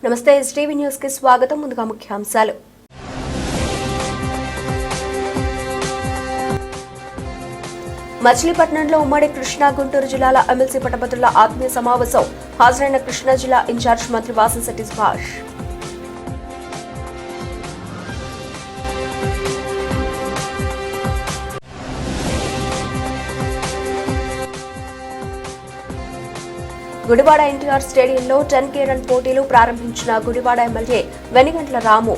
నమస్తే STV news కి స్వాగతం. ముందుగా ముఖ్యాంశాలు. మచిలీపట్నంలో ఉమ్మడి కృష్ణా గుంటూరు జిల్లాల ఎమ్మెల్సీ పట్టభద్రుల ఆత్మీయ సమావేశం. హాజరైన కృష్ణా జిల్లా ఇన్ఛార్జ్ మంత్రి వాసంశెట్టి సుభాష్. గుడివాడ ఎన్టీఆర్ స్టేడియంలో 10K రన్ పోటీలు ప్రారంభించిన గుడివాడ ఎమ్మెల్యే వెనిగంట్ల రాము.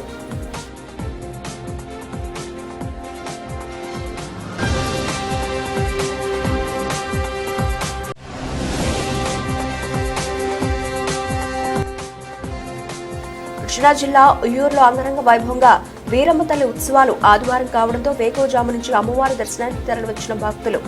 కృష్ణా జిల్లా ఉయ్యూరులో అంగరంగ వైభవంగా వీరమ్మ తల్లి ఉత్సవాలు ఆదివారం కావడంతో వేకువజాము నుంచి అమ్మవారి దర్శనానికి తరలివచ్చిన భక్తులు.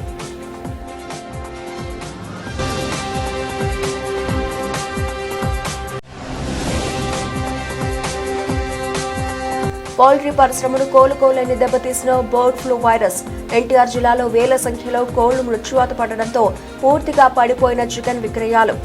పౌల్ట్రీ పరిశ్రమను కోలుకోలేని దెబ్బతీసిన బర్డ్ ఫ్లూ వైరస్. ఎన్టీఆర్ జిల్లాలో వేల సంఖ్యలో కోళ్లు మృత్యువాత పడడంతో పూర్తిగా పడిపోయిన చికెన్ విక్రయాలు.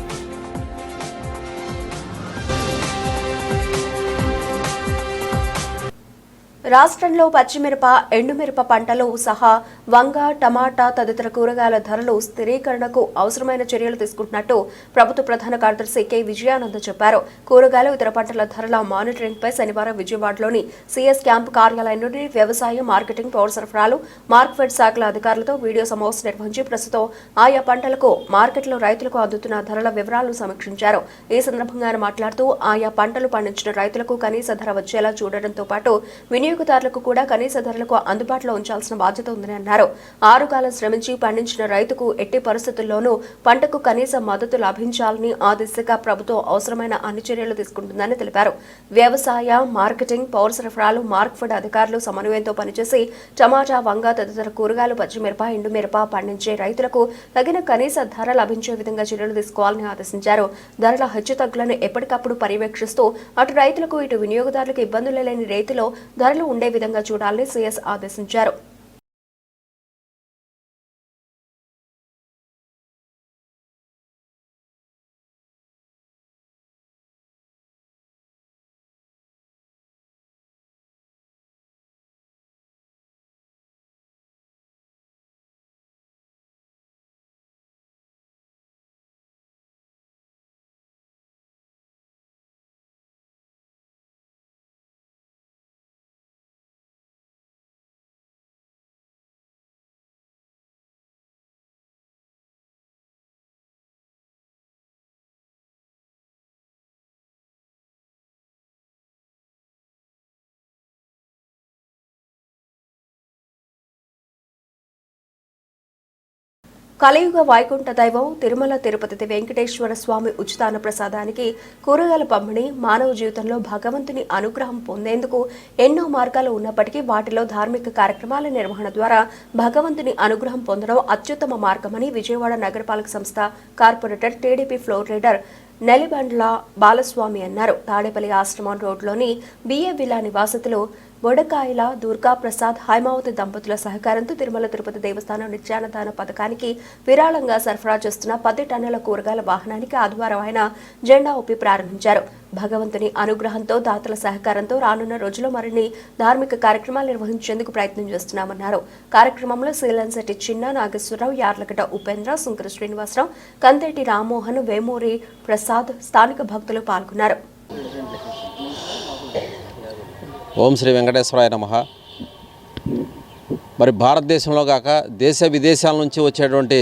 రాష్ట్రంలో పచ్చిమిరప, ఎండుమిరప పంటలు సహా వంగ, టమాటా తదితర కూరగాయల ధరలు స్థిరీకరణకు అవసరమైన చర్యలు తీసుకుంటున్నట్టు ప్రభుత్వ ప్రధాన కార్యదర్శి కె విజయానంద చెప్పారు. కూరగాయలు, ఇతర పంటల ధరల మానిటరింగ్ పై శనివారం విజయవాడలోని సిఎస్ క్యాంపు కార్యాలయం నుండి వ్యవసాయ, మార్కెటింగ్, పౌర సరఫరాలు, మార్కెట్ శాఖల అధికారులతో వీడియో సమావేశం నిర్వహించి ప్రస్తుతం ఆయా పంటలకు మార్కెట్లో రైతులకు అందుతున్న ధరల వివరాలను సమీక్షించారు. ఈ సందర్భంగా ఆయన మాట్లాడుతూ ఆయా పంటలు పండించిన రైతులకు కనీస ధర వచ్చేలా చూడడంతో పాటు వినియోగదారులకు కూడా కనీస ధరలకు అందుబాటులో ఉంచాల్సిన బాధ్యత ఉందని అన్నారు. 6 కాలం శ్రమించి పండించిన రైతుకు ఎట్టి పరిస్థితుల్లోనూ పంటకు కనీస మద్దతు లభించాలని ఆ దిశగా ప్రభుత్వం అవసరమైన అన్ని చర్యలు తీసుకుంటుందని తెలిపారు. వ్యవసాయ, మార్కెటింగ్, పౌర సరఫరాలు, మార్క్ఫెడ్ అధికారులు సమన్వయంతో పనిచేసి టమాటా, వంగ తదితర కూరగాయలు, పచ్చిమిరప, ఎండుమిరప పండించే రైతులకు తగిన కనీస ధర లభించే విధంగా చర్యలు తీసుకోవాలని ఆదేశించారు. ధరల హెచ్చుతగ్గులను ఎప్పటికప్పుడు పర్యవేక్షిస్తూ అటు రైతులకు ఇటు వినియోగదారులకు ఇబ్బందులు లేని రీతిలో ధరలు ఉండే విధంగా చూడాలని సీఎస్ ఆదేశించారు. కలియుగ వైకుంఠ దైవం తిరుమల తిరుపతి వెంకటేశ్వర స్వామి ఉచితాన ప్రసాదానికి కూరగాయల పంపిణీ మానవ జీవితంలో భగవంతుని అనుగ్రహం పొందేందుకు ఎన్నో మార్గాలు ఉన్నప్పటికీ వాటిలో ధార్మిక కార్యక్రమాల నిర్వహణ ద్వారా భగవంతుని అనుగ్రహం పొందడం అత్యుత్తమ మార్గమని విజయవాడ నగరపాలక సంస్థ corporator TDP floor leader Nelibandla Balaswamy అన్నారు. తాడేపల్లి ఆశ్రమం రోడ్లోని బిఏ విలా నివాసితులు బొడకాయల దుర్గాప్రసాద్, హైమావతి దంపతుల సహకారంతో తిరుమల తిరుపతి దేవస్థానం నిత్యాన్నదాన పథకానికి విరాళంగా సరఫరా చేస్తున్న 10 టన్నుల కూరగాయల వాహనానికి ఆదివారం ఆయన జెండా ఊపి ప్రారంభించారు. భగవంతుని అనుగ్రహంతో, దాతల సహకారంతో రానున్న రోజుల్లో మరిన్ని ధార్మిక కార్యక్రమాలు నిర్వహించేందుకు ప్రయత్నం చేస్తున్నామన్నారు. కార్యక్రమంలో శ్రీలంశెట్టి చిన్న, నాగేశ్వరరావు, యార్లగడ్డ ఉపేంద్ర, సుంకర శ్రీనివాసరావు, కంతేటి రామ్మోహన్, వేమూరి ప్రసాద్, స్థానిక భక్తులు పాల్గొన్నారు. ఓం శ్రీ వెంకటేశ్వరాయ నమః. మరి భారతదేశంలో కాక దేశ విదేశాల నుంచి వచ్చేటువంటి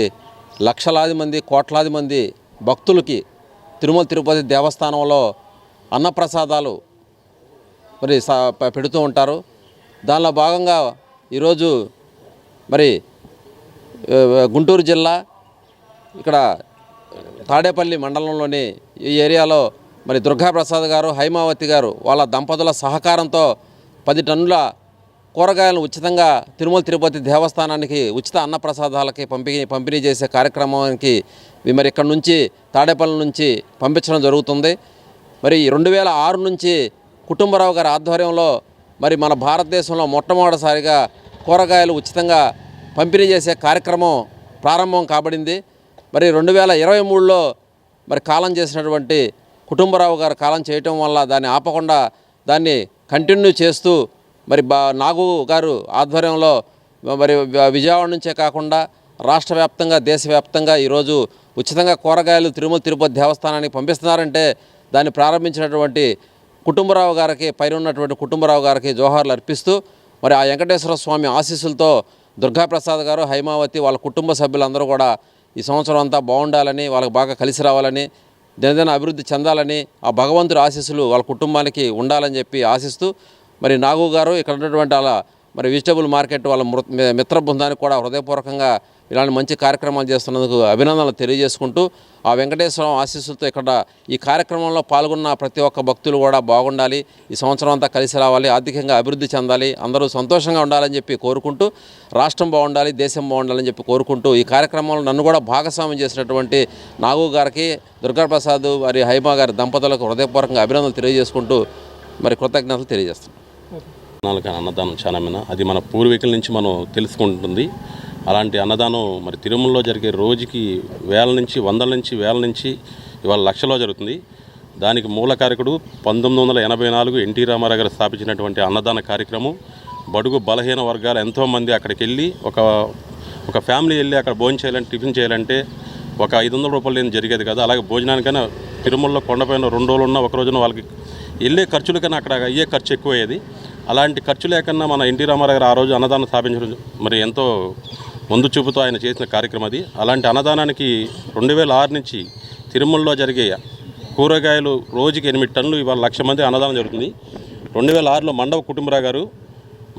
లక్షలాది మంది, కోట్లాది మంది భక్తులకి తిరుమల తిరుపతి దేవస్థానంలో అన్నప్రసాదాలు మరి పెడుతూ ఉంటారు. దానిలో భాగంగా ఈరోజు మరి గుంటూరు జిల్లా ఇక్కడ తాడేపల్లి మండలంలోని ఈ ఏరియాలో మరి దుర్గాప్రసాద్ గారు, హైమావతి గారు వాళ్ళ దంపతుల సహకారంతో 10 టన్నుల కూరగాయలను ఉచితంగా తిరుమల తిరుపతి దేవస్థానానికి ఉచిత అన్నప్రసాదాలకి పంపిణీ చేసే కార్యక్రమానికి మరి ఇక్కడ నుంచి తాడేపల్లి నుంచి పంపించడం జరుగుతుంది. మరి 2006 నుంచి కుటుంబరావు గారి ఆధ్వర్యంలో మరి మన భారతదేశంలో మొట్టమొదటిసారిగా కూరగాయలు ఉచితంగా పంపిణీ చేసే కార్యక్రమం ప్రారంభం కాబడింది. మరి 2023లో మరి కాలం చేసినటువంటి కుటుంబరావు గారు కాలం చేయటం వల్ల దాన్ని ఆపకుండా దాన్ని కంటిన్యూ చేస్తూ మరి నాగు గారు ఆధ్వర్యంలో మరి విజయవాడ నుంచే కాకుండా రాష్ట్ర వ్యాప్తంగా దేశవ్యాప్తంగా ఈరోజు ఉచితంగా కూరగాయలు తిరుమల తిరుపతి దేవస్థానానికి పంపిస్తున్నారంటే దాన్ని ప్రారంభించినటువంటి కుటుంబరావు గారికి పైన ఉన్నటువంటి కుటుంబరావు గారికి జోహార్లు అర్పిస్తూ మరి ఆ వెంకటేశ్వర స్వామి ఆశీస్సులతో దుర్గాప్రసాద్ గారు, హైమావతి వాళ్ళ కుటుంబ సభ్యులందరూ కూడా ఈ సంవత్సరం అంతా బాగుండాలని, వాళ్ళకి బాగా కలిసి రావాలని, దినదిన అభివృద్ధి చెందాలని, ఆ భగవంతుడి ఆశీస్సులు వాళ్ళ కుటుంబానికి ఉండాలని చెప్పి ఆశిస్తూ మరి నాగు గారు ఇక్కడ ఉన్నటువంటి అలా మరి వెజిటబుల్ మార్కెట్ వాళ్ళ మిత్ర బృందానికి కూడా హృదయపూర్వకంగా ఇలాంటి మంచి కార్యక్రమాలు చేస్తున్నందుకు అభినందనలు తెలియజేసుకుంటూ ఆ వెంకటేశ్వర ఆశీస్సులతో ఇక్కడ ఈ కార్యక్రమంలో పాల్గొన్న ప్రతి ఒక్క భక్తులు కూడా బాగుండాలి, ఈ సంవత్సరం అంతా కలిసి రావాలి, ఆర్థికంగా అభివృద్ధి చెందాలి, అందరూ సంతోషంగా ఉండాలని చెప్పి కోరుకుంటూ రాష్ట్రం బాగుండాలి, దేశం బాగుండాలని చెప్పి కోరుకుంటూ ఈ కార్యక్రమంలో నన్ను కూడా భాగస్వామ్యం చేసినటువంటి నాగు గారికి, దుర్గాప్రసాద్ మరి హైమా గారి దంపతులకు హృదయపూర్వకంగా అభినందనలు తెలియజేసుకుంటూ మరి కృతజ్ఞతలు తెలియజేస్తున్నాను. అన్నదానం చాలా అది మన పూర్వీకుల నుంచి మనం తెలుసుకుంటుంది. అలాంటి అన్నదానం మరి తిరుమలలో జరిగే రోజుకి వేల నుంచి వందల నుంచి వేల నుంచి ఇవాళ లక్షలో జరుగుతుంది. దానికి మూల కారకుడు 1984 ఎన్టీ రామారావు గారు స్థాపించినటువంటి అన్నదాన కార్యక్రమం. బడుగు బలహీన వర్గాలు ఎంతోమంది అక్కడికి వెళ్ళి ఒక ఫ్యామిలీ వెళ్ళి అక్కడ భోజనం చేయాలంటే, టిఫిన్ చేయాలంటే ఒక 500 రూపాయలు ఏం జరిగేది కదా. అలాగే భోజనానికైనా తిరుమలలో కొండపైన 2 రోజులు ఉన్న ఒక రోజున వాళ్ళకి వెళ్ళే ఖర్చుల కన్నా అక్కడ అయ్యే ఖర్చు ఎక్కువయ్యేది. అలాంటి ఖర్చు లేకన్నా మన ఎన్టీ రామారావు గారు ఆ రోజు అన్నదానం స్థాపించడం మరి ఎంతో ముందు చూపుతో ఆయన చేసిన కార్యక్రమం అది. అలాంటి అన్నదానానికి 2006 నుంచి తిరుమలలో జరిగే కూరగాయలు రోజుకి 8 టన్నులు, ఇవాళ 1,00,000 మంది అన్నదానం జరుగుతుంది. 2006లో మండవ కుటుంబరావు గారు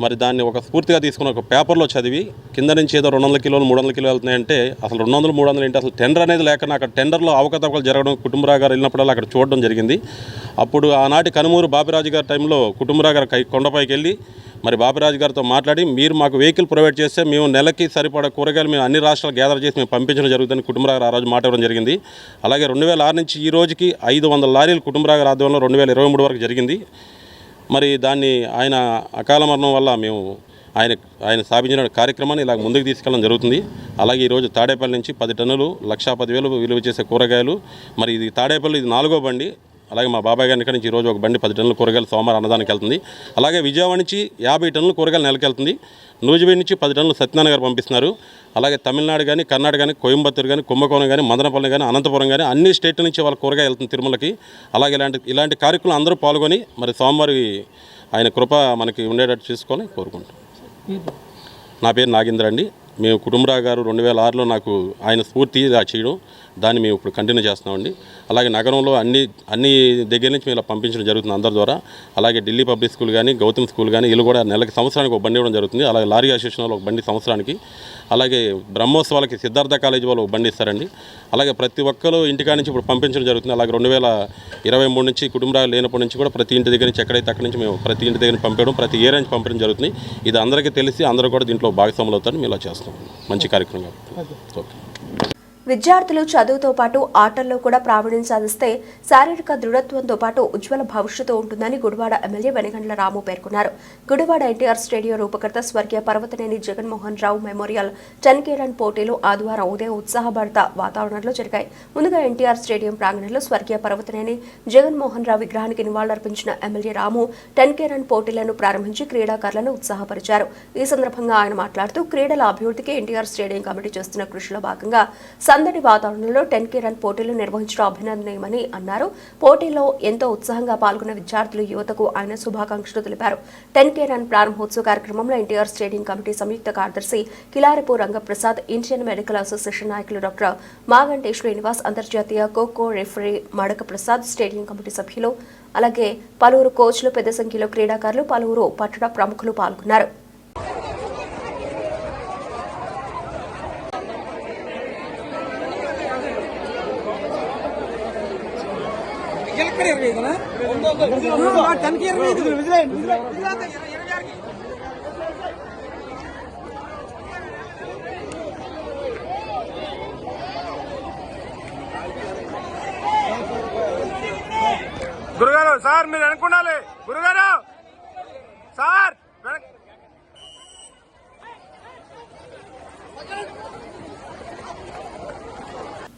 మరి దాన్ని ఒక స్ఫూర్తిగా తీసుకుని ఒక పేపర్లో చదివి కింద నుంచి ఏదో 200 కిలోలు 300 కిలోలు వెళ్తున్నాయంటే అసలు 200 300 ఏంటి, అసలు టెండర్ అనేది లేకుండా అక్కడ టెండర్లో అవకతవకలు జరగడం కుటుంబరావు గారు వెళ్ళినప్పుడల్లా అక్కడ చూడడం జరిగింది. అప్పుడు ఆనాటి కనుమూరు బాపిరాజు గారి టైంలో కుటుంబరావు గారు కొండపైకి వెళ్ళి మరి బాపిరాజు గారితో మాట్లాడి, మీరు మాకు వెహికల్ ప్రొవైడ్ చేస్తే మేము నెలకి సరిపడా కూరగాయలు మేము అన్ని రాష్ట్రాలు గ్యాదర్ చేసి మేము పంపించడం జరుగుతుందని కుటుంబరావు గారు ఆ రోజు మాట్లాడడం జరిగింది. అలాగే 2006 నుంచి ఈ రోజుకి 500 లారీలు కుటుంబరావు గారి ఆధ్వర్యంలో 2023 వరకు జరిగింది. మరి దాన్ని ఆయన అకాల మరణం వల్ల మేము ఆయన స్థాపించిన కార్యక్రమాన్ని ఇలా ముందుకు తీసుకెళ్ళడం జరుగుతుంది. అలాగే ఈరోజు తాడేపల్లి నుంచి 10 టన్నులు 1,10,000 విలువ చేసే కూరగాయలు. మరి ఇది తాడేపల్లి ఇది 4వ బండి. అలాగే మా బాబాయ్ గారి నుంచి ఈరోజు ఒక బండి 10 టన్నుల కూరగాయలు సోమవారం అన్నదానికి వెళ్తుంది. అలాగే విజయవాడ నుంచి 50 టన్నుల కూరగాయలు నెలకి వెళ్తుంది. నూజివీడు నుంచి 10 టన్నులు సత్యనారాయణ గారు పంపిస్తున్నారు. అలాగే తమిళనాడు కానీ, కర్ణాటక కానీ, కోయంబత్తూరు కానీ, కుంభకోణం కానీ, మదనపల్లి కానీ, అనంతపురం కానీ అన్ని స్టేట్ల నుంచి వాళ్ళ కూరగాయ వెళ్తుంది తిరుమలకి. అలాగే ఇలాంటి కార్యక్రమాలు అందరూ పాల్గొని మరి సోమవారి ఆయన కృప మనకి ఉండేటట్టు చూసుకొని కోరుకుంటాం. నా పేరు నాగేంద్ర అండి. మేము కుటుంబరావు గారు 2006లో నాకు ఆయన స్ఫూర్తి చేయడం, దాన్ని మేము ఇప్పుడు కంటిన్యూ చేస్తున్నామండి. అలాగే నగరంలో అన్ని దగ్గర నుంచి మేము ఇలా పంపించడం జరుగుతుంది అందరి ద్వారా. అలాగే ఢిల్లీ పబ్లిక్ స్కూల్ కానీ, గౌతమ్ స్కూల్ కానీ వీళ్ళు కూడా నెలకి సంవత్సరానికి ఒక బండి ఇవ్వడం జరుగుతుంది. అలాగే లారీ అసోసియేషన్లో ఒక బండి సంవత్సరానికి. అలాగే బ్రహ్మోత్సవాలకి సిద్ధార్థ కాలేజీ వాళ్ళు ఒక బండి ఇస్తారండి. అలాగే ప్రతి ఒక్కరు ఇంటికాడ నుంచి ఇప్పుడు పంపించడం జరుగుతుంది. అలాగే 2023 నుంచి కుటుంబరావు లేనప్పటి నుంచి కూడా ప్రతి ఇంటి దగ్గర నుంచి ఎక్కడైతే అక్కడి నుంచి మేము ప్రతి ఇంటి దగ్గర పంపడం, ప్రతి ఏరియా నుంచి పంపడం జరుగుతుంది. ఇది అందరికీ తెలిసి అందరూ కూడా దీంట్లో భాగస్వాములు అవుతారని మేము ఇలా చేస్తాం. మంచి కార్యక్రమం. ఓకే. విద్యార్థులు చదువుతో పాటు ఆటల్లో కూడా ప్రావీణ్యం సాధిస్తే శారీరక దృఢత్వంతో పాటు ఉజ్వల భవిష్యత్తు ఉంటుందని గుడివాడ ఎమ్మెల్యే వెనగండ్ల రాము పేర్కొన్నారు. గుడివాడ ఎన్టీఆర్ స్టేడియం రూపకర్త స్వర్గీయ Parvathaneni Jaganmohan Rao memorial 10K run పోటీలు ఆదివారం ఉదయం ఉత్సాహభరిత వాతావరణంలో జరిగాయి. ముందుగా ఎన్టీఆర్ స్టేడియం ప్రాంగణంలో స్వర్గీయ పర్వతనేని జగన్మోహన్ రావు విగ్రహానికి నివాళులర్పించిన ఎమ్మెల్యే రాము 10K రన్ పోటీలను ప్రారంభించి క్రీడాకారులను ఉత్సాహపరిచారు. ఈ సందర్భంగా ఆయన మాట్లాడుతూ క్రీడల అభివృద్ధికి ఎన్టీఆర్ స్టేడియం కమిటీ చేస్తున్న కృషిలో భాగంగా సందడి వాతావరణంలో 10K రన్ పోటీలు నిర్వహించడం అభినందనీయమని అన్నారు. పోటీల్లో ఎంతో ఉత్సాహంగా పాల్గొన్న విద్యార్థులు, యువతకు ఆయన శుభాకాంక్షలు తెలిపారు. 10K రన్ ప్రారంభోత్సవ కార్యక్రమంలో ఎన్టీఆర్ స్టేడియం కమిటీ సంయుక్త కార్యదర్శి Kilarapu Rangaprasad, Indian medical association నాయకులు డాక్టర్ మాగంటి శ్రీనివాస్, అంతర్జాతీయ ఖోఖో రెఫరీ మడక ప్రసాద్, స్టేడియం కమిటీ సభ్యులు, అలాగే పలువురు కోచ్లు, పెద్ద సంఖ్యలో క్రీడాకారులు, పలువురు పట్టణ ప్రముఖులు పాల్గొన్నారు. గురుగారు సార్ మీరు అనుకున్నాలి గురుగారు సార్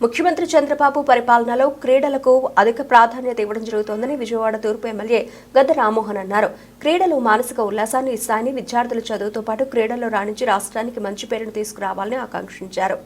ముఖ్యమంత్రి చంద్రబాబు పరిపాలనలో క్రీడలకు అధిక ప్రాధాన్యత ఇవ్వడం జరుగుతోందని విజయవాడ తూర్పు ఎమ్మెల్యే గద్ద రామ్మోహన్ అన్నారు. క్రీడలు మానసిక ఉల్లాసాన్ని ఇస్తాయని, విద్యార్థుల చదువుతో పాటు క్రీడల్లో రాణించి రాష్ట్రానికి మంచి పేరును తీసుకురావాలని ఆకాంక్షించారు.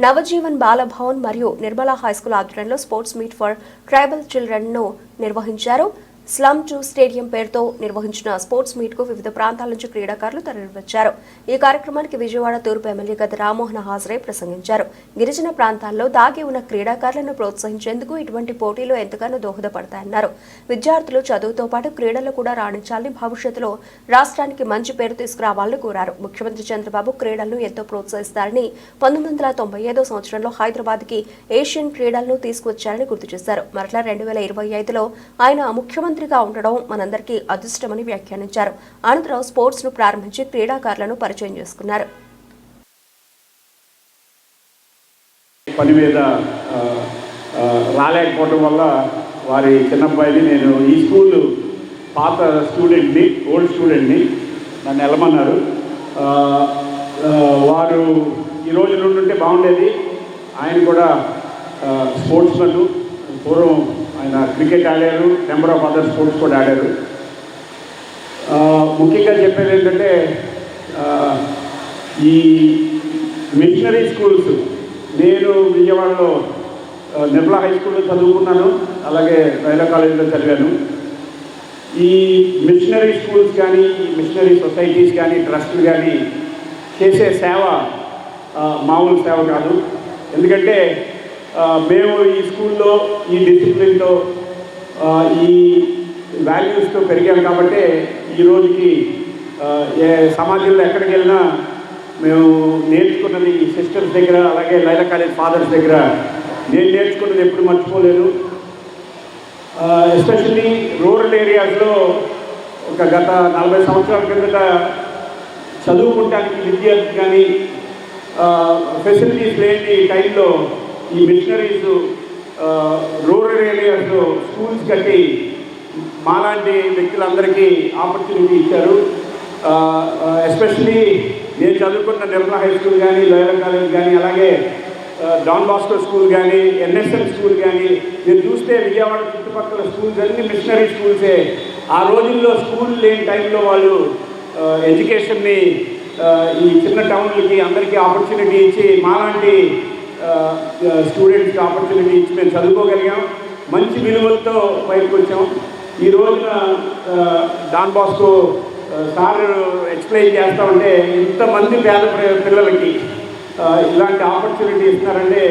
నవజీవన్ బాలభవన్ మరియు నిర్మలా హైస్కూల్ ఆధ్వర్యంలో sports meet for tribal children ను నిర్వహించారు. స్లమ్ 2 స్టేడియం పేరుతో నిర్వహించిన స్పోర్ట్స్ మీట్ కు వివిధ ప్రాంతాల నుంచి క్రీడాకారులు తరలివచ్చారు. ఈ కార్యక్రమానికి విజయవాడ తూర్పు ఎమ్మెల్యే గద్ద రామ్మోహన్ హాజరై ప్రసంగించారు. గిరిజన ప్రాంతాల్లో దాగి ఉన్న క్రీడాకారులను ప్రోత్సహించేందుకు ఇటువంటి పోటీలు ఎంతగానో దోహదపడతాయన్నారు. విద్యార్థులు చదువుతో పాటు క్రీడల్లో కూడా రాణించాలని, భవిష్యత్తులో రాష్ట్రానికి మంచి పేరు తీసుకురావాలని కోరారు. ముఖ్యమంత్రి చంద్రబాబు క్రీడలను ఎంతో ప్రోత్సహిస్తారని, 1995 సంవత్సరంలో హైదరాబాద్ కి ఏషియన్ క్రీడలను తీసుకువచ్చారని గుర్తు చేశారు. మరలా 2025లో ఆయన ముఖ్యమంత్రిగా ఉండడం మనందరికీ అదృష్టమని వ్యాఖ్యానించారు. అనంతరం స్పోర్ట్స్ ను ప్రారంభించి క్రీడాకారులను పరిచయం చేసుకున్నారు. పని మీద రాలేకపోవడం వల్ల వారి చిన్నబ్బాయిని నేను ఈ స్కూల్ పాత స్టూడెంట్ని, ఓల్డ్ స్టూడెంట్ని నన్ను వెళ్ళమన్నారు. వారు ఈ రోజు నుండి ఉంటే బాగుండేది. ఆయన కూడా స్పోర్ట్స్మెన్, పూర్వం ఆయన క్రికెట్ ఆడారు, నెంబర్ ఆఫ్ అదర్ స్పోర్ట్స్ కూడా ఆడారు. ముఖ్యంగా చెప్పేది ఏంటంటే ఈ మిషనరీ స్కూల్స్, నేను విజయవాడలో నిర్మలా హై స్కూల్లో చదువుకున్నాను, అలాగే రైలా కాలేజీలో చదివాను. ఈ మిషనరీ స్కూల్స్ కానీ, ఈ మిషనరీ సొసైటీస్ కానీ, ట్రస్టులు కానీ చేసే సేవ మామూలు సేవ కాదు. ఎందుకంటే మేము ఈ స్కూల్లో ఈ డిసిప్లిన్తో, ఈ వాల్యూస్తో పెరిగాం కాబట్టి ఈ రోజుకి సమాజంలో ఎక్కడికి వెళ్ళినా మేము నేర్చుకున్నది ఈ సిస్టర్స్ దగ్గర, అలాగే లైలా కాలేజ్ ఫాదర్స్ దగ్గర నేను నేర్చుకున్నది ఎప్పుడు మర్చిపోలేదు. ఎస్పెషల్లీ రూరల్ ఏరియాస్లో ఒక గత 40 సంవత్సరాల కిందట చదువుకోవడానికి విద్యార్థి కానీ ఫెసిలిటీస్ లేని టైంలో ఈ మిషనరీస్ రూరల్ ఏరియాస్లో స్కూల్స్ కట్టి మాలాంటి వ్యక్తులందరికీ ఆపర్చునిటీ ఇచ్చారు. ఎస్పెషలీ నేను చదువుకున్న నిర్మలా హై స్కూల్ కానీ, లైలా కాలేజ్ కానీ, అలాగే డాన్ బాస్కో స్కూల్ కానీ, ఎన్ఎస్ఎల్ స్కూల్ కానీ మీరు చూస్తే విజయవాడ చుట్టుపక్కల స్కూల్స్ అన్ని మిషనరీ స్కూల్సే. ఆ రోజుల్లో స్కూల్ లేని టైంలో వాళ్ళు ఎడ్యుకేషన్ని ఈ చిన్న టౌన్లకి అందరికీ ఆపర్చునిటీ ఇచ్చి మాలాంటి స్టూడెంట్స్కి ఆపర్చునిటీ ఇచ్చి మేము చదువుకోగలిగాం, మంచి విలువలతో బయటకు వచ్చాం. ఈ రోజున డాన్ బాస్కో సార్ ఎక్స్ప్లెయిన్ చేస్తూ ఉంటే ఇంతమంది పేద పిల్లలకి ఇలాంటి ఆపర్చునిటీ ఇస్తున్నారంటే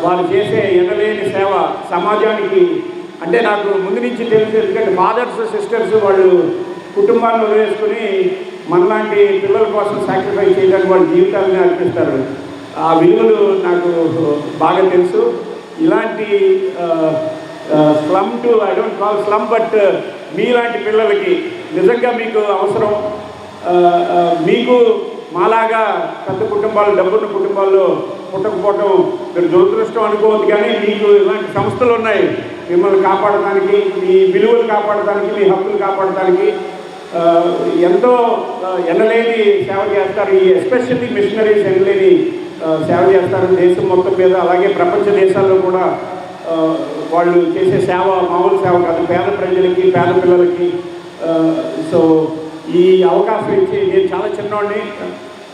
వారు చేసే ఎనలేని సేవ సమాజానికి. అంటే నాకు ముందు నుంచి తెలుసు, ఎందుకంటే ఫాదర్స్ సిస్టర్స్ వాళ్ళు కుటుంబాన్ని వదిలేసుకుని మనలాంటి పిల్లల కోసం సాక్రిఫైస్ చేయడానికి వాళ్ళ జీవితాలని అర్పిస్తారు. ఆ విలువలు నాకు బాగా తెలుసు. ఇలాంటి slum to, I don't call slum, but మీలాంటి పిల్లలకి నిజంగా మీకు అవసరం. మీకు మాలాగా పెద్ద కుటుంబాలు, డబ్బున్న కుటుంబాల్లో పుట్టకపోవటం మీరు దురదృష్టం అనుకోవద్దు, కానీ మీకు ఇలాంటి సంస్థలు ఉన్నాయి మిమ్మల్ని కాపాడటానికి, మీ విలువలు కాపాడటానికి, మీ హక్కులు కాపాడటానికి. ఎంతో ఎనలేని సేవ చేస్తారు. ఈ ఎస్పెషల్లీ మిషనరీస్ ఎనలేని సేవ చేస్తారు దేశం మొత్తం మీద, అలాగే ప్రపంచ దేశాల్లో కూడా వాళ్ళు చేసే సేవ మామూలు సేవ కాదు, పేద ప్రజలకి, పేద పిల్లలకి. సో ఈ అవకాశం ఇచ్చి, నేను చాలా చిన్నవాడిని,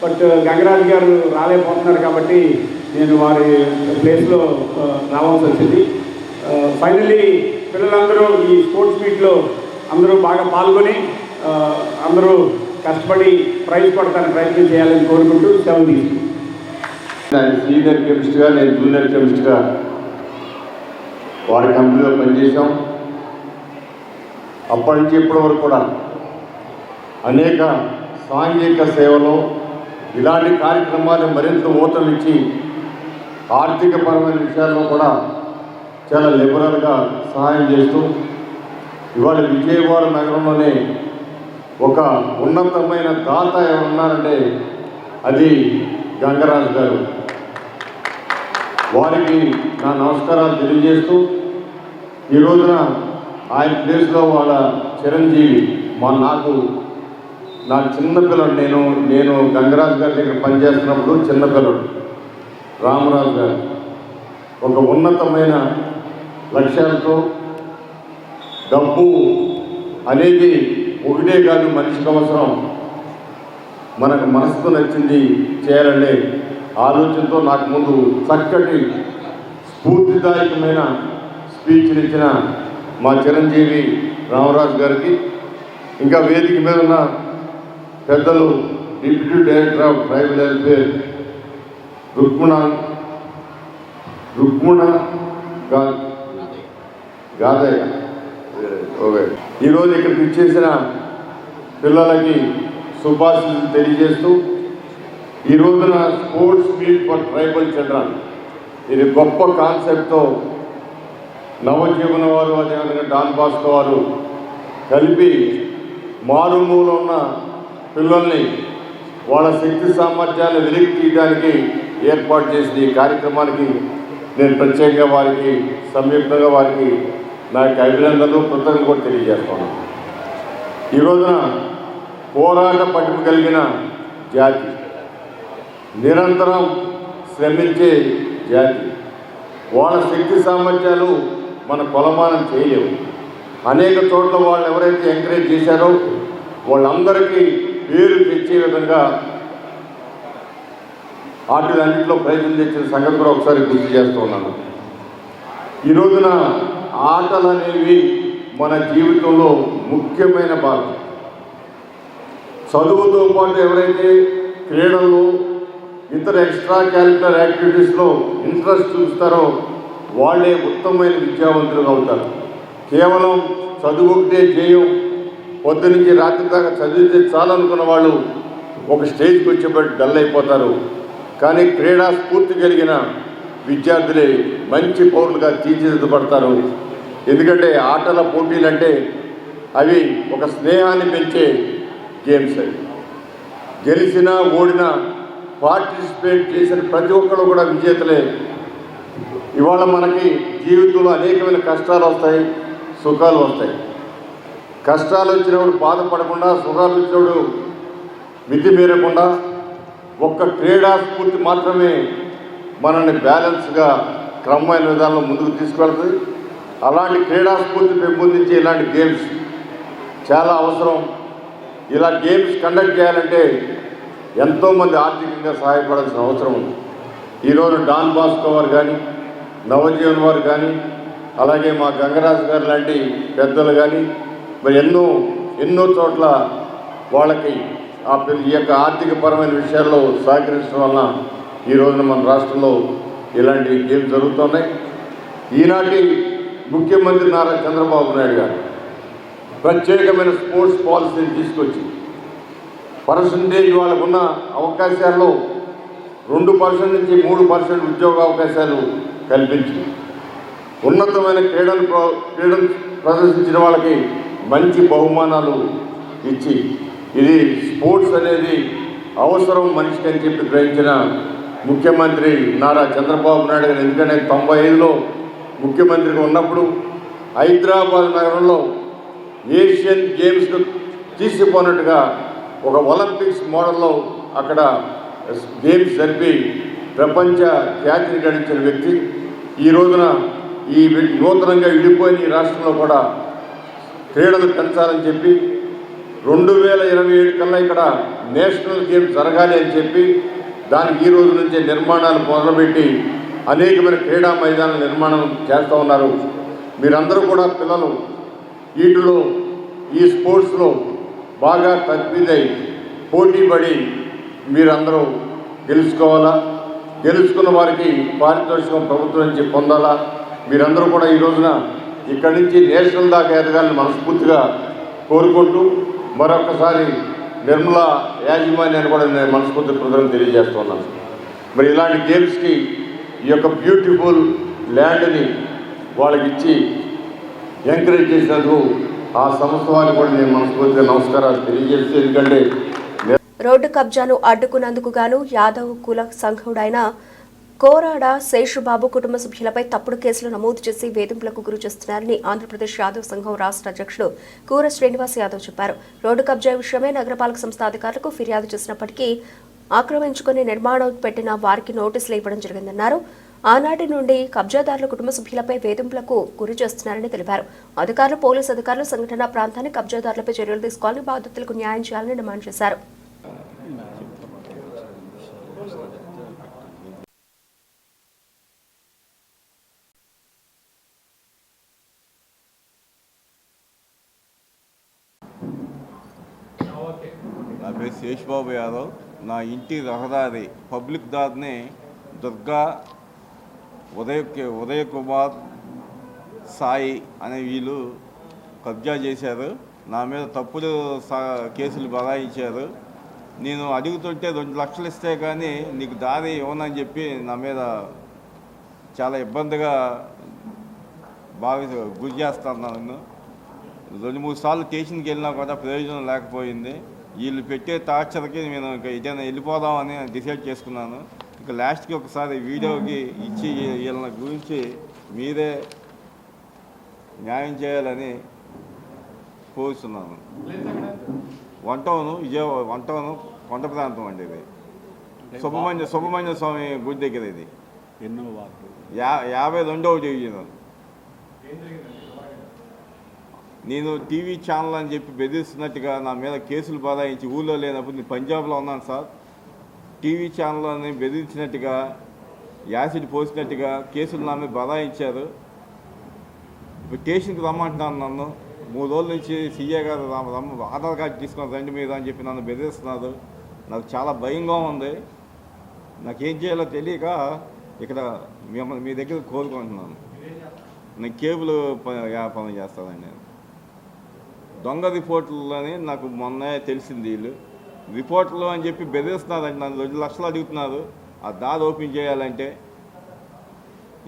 బట్ గంగరాజు గారు రాలేకపోతున్నారు కాబట్టి నేను వారి ప్లేస్లో రావాల్సి వచ్చింది. ఫైనలీ పిల్లలందరూ ఈ స్పోర్ట్స్ మీట్లో అందరూ బాగా పాల్గొని అందరూ కష్టపడి ప్రైజ్ పడటానికి ప్రయత్నం చేయాలని కోరుకుంటూ సెలవు తీసుకుంటాను. నేను సీనియర్ కెమిస్ట్గా, నేను జూనియర్ కెమిస్ట్గా వారి కంపెనీలో పనిచేసాం. అప్పటి నుంచి ఇప్పటి వరకు కూడా అనేక సాంఘిక సేవలు, ఇలాంటి కార్యక్రమాలు మరింత ఊతమిచ్చి ఆర్థికపరమైన విషయాల్లో కూడా చాలా లిబరల్గా సహాయం చేస్తూ ఇవాళ విజయవాడ నగరంలోనే ఒక ఉన్నతమైన దాత ఎవరున్నారంటే అది గంగరాజు గారు. వారికి నా నమస్కారాలు తెలియజేస్తూ ఈ రోజున ఆయన ప్లేస్లో వాళ్ళ చిరంజీవి నా చిన్నపిల్లడు నేను గంగరాజు గారి దగ్గర పనిచేస్తున్నప్పుడు చిన్నపిల్లడు రామరాజు గారు ఒక ఉన్నతమైన లక్ష్యాలతో డబ్బు అనేది ఒకటే కాదు, మనిషికి అవసరం, మనకు మనసుకు నచ్చింది చేయాలనే ఆలోచనతో నాకు ముందు చక్కటి స్ఫూర్తిదాయకమైన స్పీచ్ని ఇచ్చిన మా చిరంజీవి రామరాజు గారికి, ఇంకా వేదిక మీద ఉన్న పెద్దలు deputy director of tribal welfare Rukmana Gadaiah, okay, ఈరోజు ఇక్కడికి ఇచ్చేసిన పిల్లలకి శుభాశీస్సులు తెలియజేస్తూ, ఈ రోజున sports meet for tribal children ఇది గొప్ప కాన్సెప్ట్తో నవజీవన వారు అదేవిధంగా డాన్ బాస్కో వారు కలిపి మారుమూల ఉన్న పిల్లల్ని వాళ్ళ శక్తి సామర్థ్యాన్ని వెలికి తీయడానికి ఏర్పాటు చేసిన ఈ కార్యక్రమానికి నేను ప్రత్యేకంగా వారికి సంయుక్తంగా వారికి నా యొక్క అభినందనలు కృతజ్ఞతలు కూడా తెలియజేస్తున్నాను. ఈ రోజున పోరాట పట్టుకు కలిగిన జాతి, నిరంతరం శ్రమించే జాతి, వాళ్ళ శక్తి సామర్థ్యాలు మన కొలమానం చేయలేవు. అనేక చోట్ల వాళ్ళు ఎవరైతే ఎంకరేజ్ చేశారో వాళ్ళందరికీ పేరు తెచ్చే విధంగా వాటిలన్నింటిలో ప్రయత్నం తెచ్చిన సంగతి కూడా ఒకసారి గుర్తు చేస్తూ ఉన్నాను. ఈ రోజున ఆటలు అనేవి మన జీవితంలో ముఖ్యమైన భాగం. చదువుతో పాటు ఎవరైతే క్రీడల్లో ఇతర ఎక్స్ట్రా క్యాలిక్యులర్ యాక్టివిటీస్లో ఇంట్రెస్ట్ చూస్తారో వాళ్ళే ఉత్తమమైన విద్యావంతులుగా అవుతారు. కేవలం చదువు ఒకటే ధ్యేయం, పొద్దు నుంచి రాత్రి దాకా చదివితే చాలనుకున్న వాళ్ళు ఒక స్టేజ్కి వచ్చేప్పటికి డల్ అయిపోతారు. కానీ క్రీడా స్ఫూర్తి కలిగిన విద్యార్థులే మంచి పౌరులుగా తీర్చిదిద్దబడతారు. ఎందుకంటే ఆటల పోటీలు అంటే అవి ఒక స్నేహాన్ని పెంచే గేమ్స్. అవి గెలిచినా ఓడినా పార్టిసిపేట్ చేసిన ప్రతి ఒక్కరు కూడా విజేతలే. ఇవాళ మనకి జీవితంలో అనేకమైన కష్టాలు వస్తాయి, సుఖాలు వస్తాయి. కష్టాలు వచ్చినప్పుడు బాధపడకుండా, సుఖాలు వచ్చినప్పుడు మితిమీరకుండా ఒక్క క్రీడా స్ఫూర్తి మాత్రమే మనల్ని బ్యాలెన్స్గా క్రమమైన విధానంలో ముందుకు తీసుకెళ్తుంది. అలాంటి క్రీడా స్ఫూర్తి పెంపొందించే ఇలాంటి గేమ్స్ చాలా అవసరం. ఇలా గేమ్స్ కండక్ట్ చేయాలంటే ఎంతోమంది ఆర్థికంగా సహాయపడాల్సిన అవసరం ఉంది. ఈరోజు డాన్ బాస్కో వారు కానీ, నవజీవన్ వారు కానీ, అలాగే మా గంగరాజు గారు లాంటి పెద్దలు కానీ మరి ఎన్నో చోట్ల వాళ్ళకి ఈ యొక్క ఆర్థికపరమైన విషయాల్లో సహకరించడం వలన ఈ రోజున మన రాష్ట్రంలో ఇలాంటి గేమ్స్ జరుగుతున్నాయి. ఈనాటి ముఖ్యమంత్రి నారా చంద్రబాబు నాయుడు గారు ప్రత్యేకమైన స్పోర్ట్స్ పాలసీని తీసుకొచ్చి పర్సంటేజ్ వాళ్ళకున్న అవకాశాల్లో 2% నుంచి 3% ఉద్యోగ అవకాశాలు కల్పించి ఉన్నతమైన క్రీడలు ప్రదర్శించిన వాళ్ళకి మంచి బహుమానాలు ఇచ్చి ఇది స్పోర్ట్స్ అనేది అవసరం మనిషికి అని చెప్పి గ్రహించిన ముఖ్యమంత్రి నారా చంద్రబాబు నాయుడు గారు. ఎందుకంటే 95లో ముఖ్యమంత్రిగా ఉన్నప్పుడు హైదరాబాద్ నగరంలో ఏషియన్ గేమ్స్కు తీసుకుపోయినట్టుగా ఒక ఒలింపిక్స్ మోడల్లో అక్కడ గేమ్స్ జరిపి ప్రపంచ ఖ్యాతిని గడించిన వ్యక్తి. ఈ రోజున ఈ నూతనంగా విడిపోయిన ఈ రాష్ట్రంలో కూడా క్రీడలు పెంచాలని చెప్పి 2027 కల్లా ఇక్కడ నేషనల్ గేమ్స్ జరగాలి అని చెప్పి దానికి ఈ రోజు నుంచే నిర్మాణాలు మొదలుపెట్టి అనేకమైన క్రీడా మైదానాల నిర్మాణం చేస్తూ ఉన్నారు. మీరందరూ కూడా పిల్లలు వీటిలో ఈ స్పోర్ట్స్లో బాగా తప్పిదై పోటీ పడి మీరందరూ గెలుచుకోవాలా, గెలుచుకున్న వారికి పారితోషికం ప్రభుత్వం నుంచి పొందాలా. మీరందరూ కూడా ఈ రోజున ఇక్కడి నుంచి నేషనల్ దాకా ఎదగాలని మనస్ఫూర్తిగా కోరుకుంటూ మరొకసారి నిర్మలా యాజమాన్యాన్ని కూడా నేను మనస్ఫూర్తి కృతజ్ఞతలు తెలియజేస్తున్నాను. మరి ఇలాంటి గేమ్స్కి ఈ యొక్క బ్యూటిఫుల్ ల్యాండ్ని వాళ్ళకి ఇచ్చి ఎంకరేజ్ చేసినందుకు ఆ సంస్థ వారికి కూడా నేను మనస్ఫూర్తిగా నమస్కారాలు తెలియజేస్తే, ఎందుకంటే రోడ్డు కబ్జాను అడ్డుకున్నందుకు గాను యాదవ్ కుల సంఘుడైన కోరాడ శేషుబాబు కుటుంబ సభ్యులపై తప్పుడు కేసులు నమోదు చేసి వేధింపులకు గురి చేస్తున్నారని ఆంధ్రప్రదేశ్ యాదవ్ సంఘం రాష్ట్ర అధ్యక్షుడు కూర శ్రీనివాస్ యాదవ్ చెప్పారు. రోడ్డు కబ్జా విషయమై నగరపాలక సంస్థ అధికారులకు ఫిర్యాదు చేసినప్పటికీ ఆక్రమించుకుని నిర్మాణం పెట్టిన వారికి నోటీసులు ఇవ్వడం జరిగిందన్నారు. ఆనాటి నుండి కబ్జాదారుల కుటుంబ సభ్యులపై వేధింపులకు గురి చేస్తున్నారని తెలిపారు. అధికారులు, పోలీసు అధికారులు సంఘటనా ప్రాంతాన్ని కబ్జాదారులపై చర్యలు తీసుకోవాలని, బాధితులకు న్యాయం చేయాలని డిమాండ్ చేశారు. నా పేరు శేషుబాబు యాదవ్. నా ఇంటి రహదారి పబ్లిక్ దారిని దుర్గా, ఉదయ్ కుమార్, సాయి అనే వీళ్ళు కబ్జా చేశారు. నా మీద తప్పుడు కేసులు బనాయించారు. నేను అడుగుతుంటే 2 లక్షలు ఇస్తే కానీ నీకు దారి ఇవ్వనని చెప్పి నా మీద చాలా ఇబ్బందిగా గురి చేస్తాను. నన్ను 2-3 సార్లు స్టేషన్కి వెళ్ళినా కూడా ప్రయోజనం లేకపోయింది. వీళ్ళు పెట్టే టార్చర్కి నేను ఇంకా ఏదైనా వెళ్ళిపోదామని డిసైడ్ చేసుకున్నాను. ఇక లాస్ట్కి ఒకసారి వీడియోకి ఇచ్చి వీళ్ళ గురించి మీరే న్యాయం చేయాలని కోరుతున్నాను. వన్ టౌను కొండ ప్రాంతం అండి. ఇది సుబ్రహ్మణ్య స్వామి గుడి దగ్గర. ఇది 52వ డివిజన్. నేను టీవీ ఛానల్ అని చెప్పి బెదిరిస్తున్నట్టుగా నా మీద కేసులు బనాయించి ఊళ్ళో లేనప్పుడు నేను పంజాబ్లో ఉన్నాను సార్. టీవీ ఛానల్ అని బెదిరించినట్టుగా, యాసిడ్ పోసినట్టుగా కేసులు నా మీద బనాయించారు. ఇప్పుడు స్టేషన్కి రమ్మంటున్నాను. నన్ను 3 రోజుల నుంచి సీఏ గారు ఆధార్ కార్డు తీసుకొని రండి మీద అని చెప్పి నన్ను బెదిరిస్తున్నారు. నాకు చాలా భయంగా ఉంది. నాకేం చేయాలో తెలియక ఇక్కడ మీ దగ్గర కోరుకుంటున్నాను. నేను కేబుల్ వ్యాపారం చేస్తానండి. దొంగ రిపోర్టులని నాకు మొన్నే తెలిసింది. వీళ్ళు రిపోర్టులు అని చెప్పి బెదిరిస్తున్నారండి. నన్ను 2 లక్షలు అడుగుతున్నారు ఆ దారి ఓపెన్ చేయాలంటే.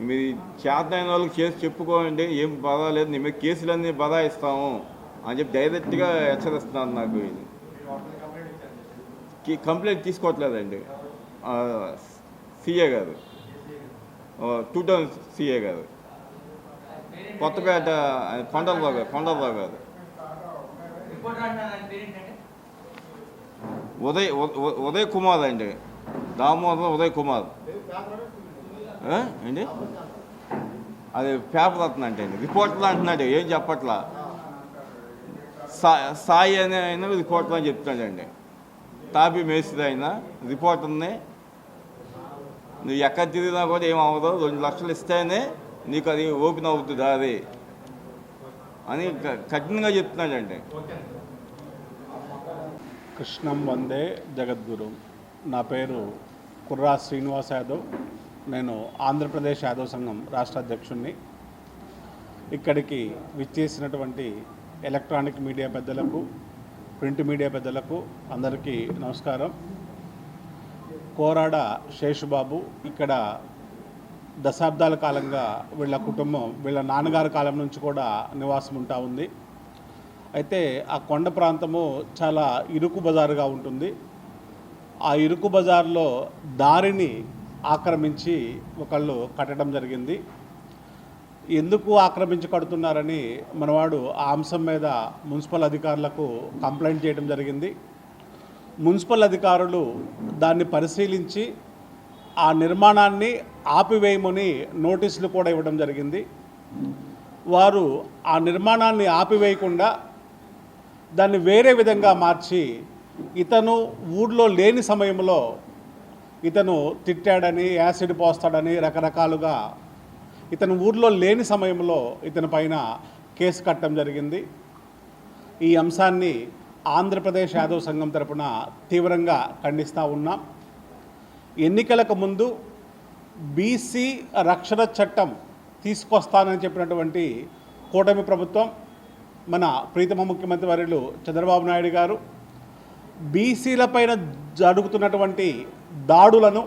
మీరు చేతనైన వాళ్ళకి చేసి చెప్పుకోండి, ఏం పర్వాలేదు, నీ మీద కేసులన్నీ బదాయిస్తాము అని చెప్పి డైరెక్ట్గా హెచ్చరిస్తున్నారు. నాకు కంప్లైంట్ తీసుకోవట్లేదండి సీఏ గారు, 2 టౌన్ సీఏ గారు, కొత్తపేట కొండలరావు గారు. ఉదయ్ కుమార్ అండి, దామోదరం ఉదయ్ కుమార్ అండి. అది పేపర్ వస్తుంది అండి, రిపోర్టర్ అంటున్నాడు, ఏం చెప్పట్లా. సాయి అనే ఆయన రిపోర్టర్ అని చెప్తున్నాడండి. తాపీ మేస్త్రి అయినా రిపోర్టర్ని నువ్వు ఎక్కడ తిరిగినా కూడా ఏమవ్వదు, 2 లక్షలు ఇస్తేనే నీకు అది ఓపెన్ అవుతుంది అది అని కఠినంగా చెప్తున్నాడండి. కృష్ణం వందే జగద్గురు. నా పేరు కుర్రా శ్రీనివాస్ యాదవ్. నేను ఆంధ్రప్రదేశ్ యాదవ్ సంఘం రాష్ట్ర అధ్యక్షుడిని. ఇక్కడికి విచ్చేసినటువంటి ఎలక్ట్రానిక్ మీడియా పెద్దలకు, ప్రింట్ మీడియా పెద్దలకు అందరికీ నమస్కారం. కోరాడ శేషుబాబు ఇక్కడ దశాబ్దాల కాలంగా వీళ్ళ కుటుంబం, వీళ్ళ నాన్నగారి కాలం నుంచి కూడా నివాసం ఉంటా ఉంది. అయితే ఆ కొండ ప్రాంతము చాలా ఇరుకు బజారుగా ఉంటుంది. ఆ ఇరుకు బజార్లో దారిని ఆక్రమించి ఒకళ్ళు కట్టడం జరిగింది. ఎందుకు ఆక్రమించి కడుతున్నారని మనవాడు ఆ అంశం మీద మున్సిపల్ అధికారులకు కంప్లైంట్ చేయడం జరిగింది. మున్సిపల్ అధికారులు దాన్ని పరిశీలించి ఆ నిర్మాణాన్ని ఆపివేయమని నోటీసులు కూడా ఇవ్వడం జరిగింది. వారు ఆ నిర్మాణాన్ని ఆపివేయకుండా దాన్ని వేరే విధంగా మార్చి ఇతను ఊళ్ళో లేని సమయంలో ఇతను తిట్టాడని, యాసిడ్ పోస్తాడని రకరకాలుగా ఇతను ఊళ్ళో లేని సమయంలో ఇతని పైన కేసు కట్టడం జరిగింది. ఈ అంశాన్ని ఆంధ్రప్రదేశ్ యాదవ్ సంఘం తరపున తీవ్రంగా ఖండిస్తూ ఉన్నాం. ఎన్నికలకు ముందు బీసీ రక్షణ చట్టం తీసుకొస్తానని చెప్పినటువంటి కూటమి ప్రభుత్వం, మన ప్రీతమ ముఖ్యమంత్రి వర్యులు చంద్రబాబు నాయుడు గారు బీసీలపైన జరుగుతున్నటువంటి దాడులను,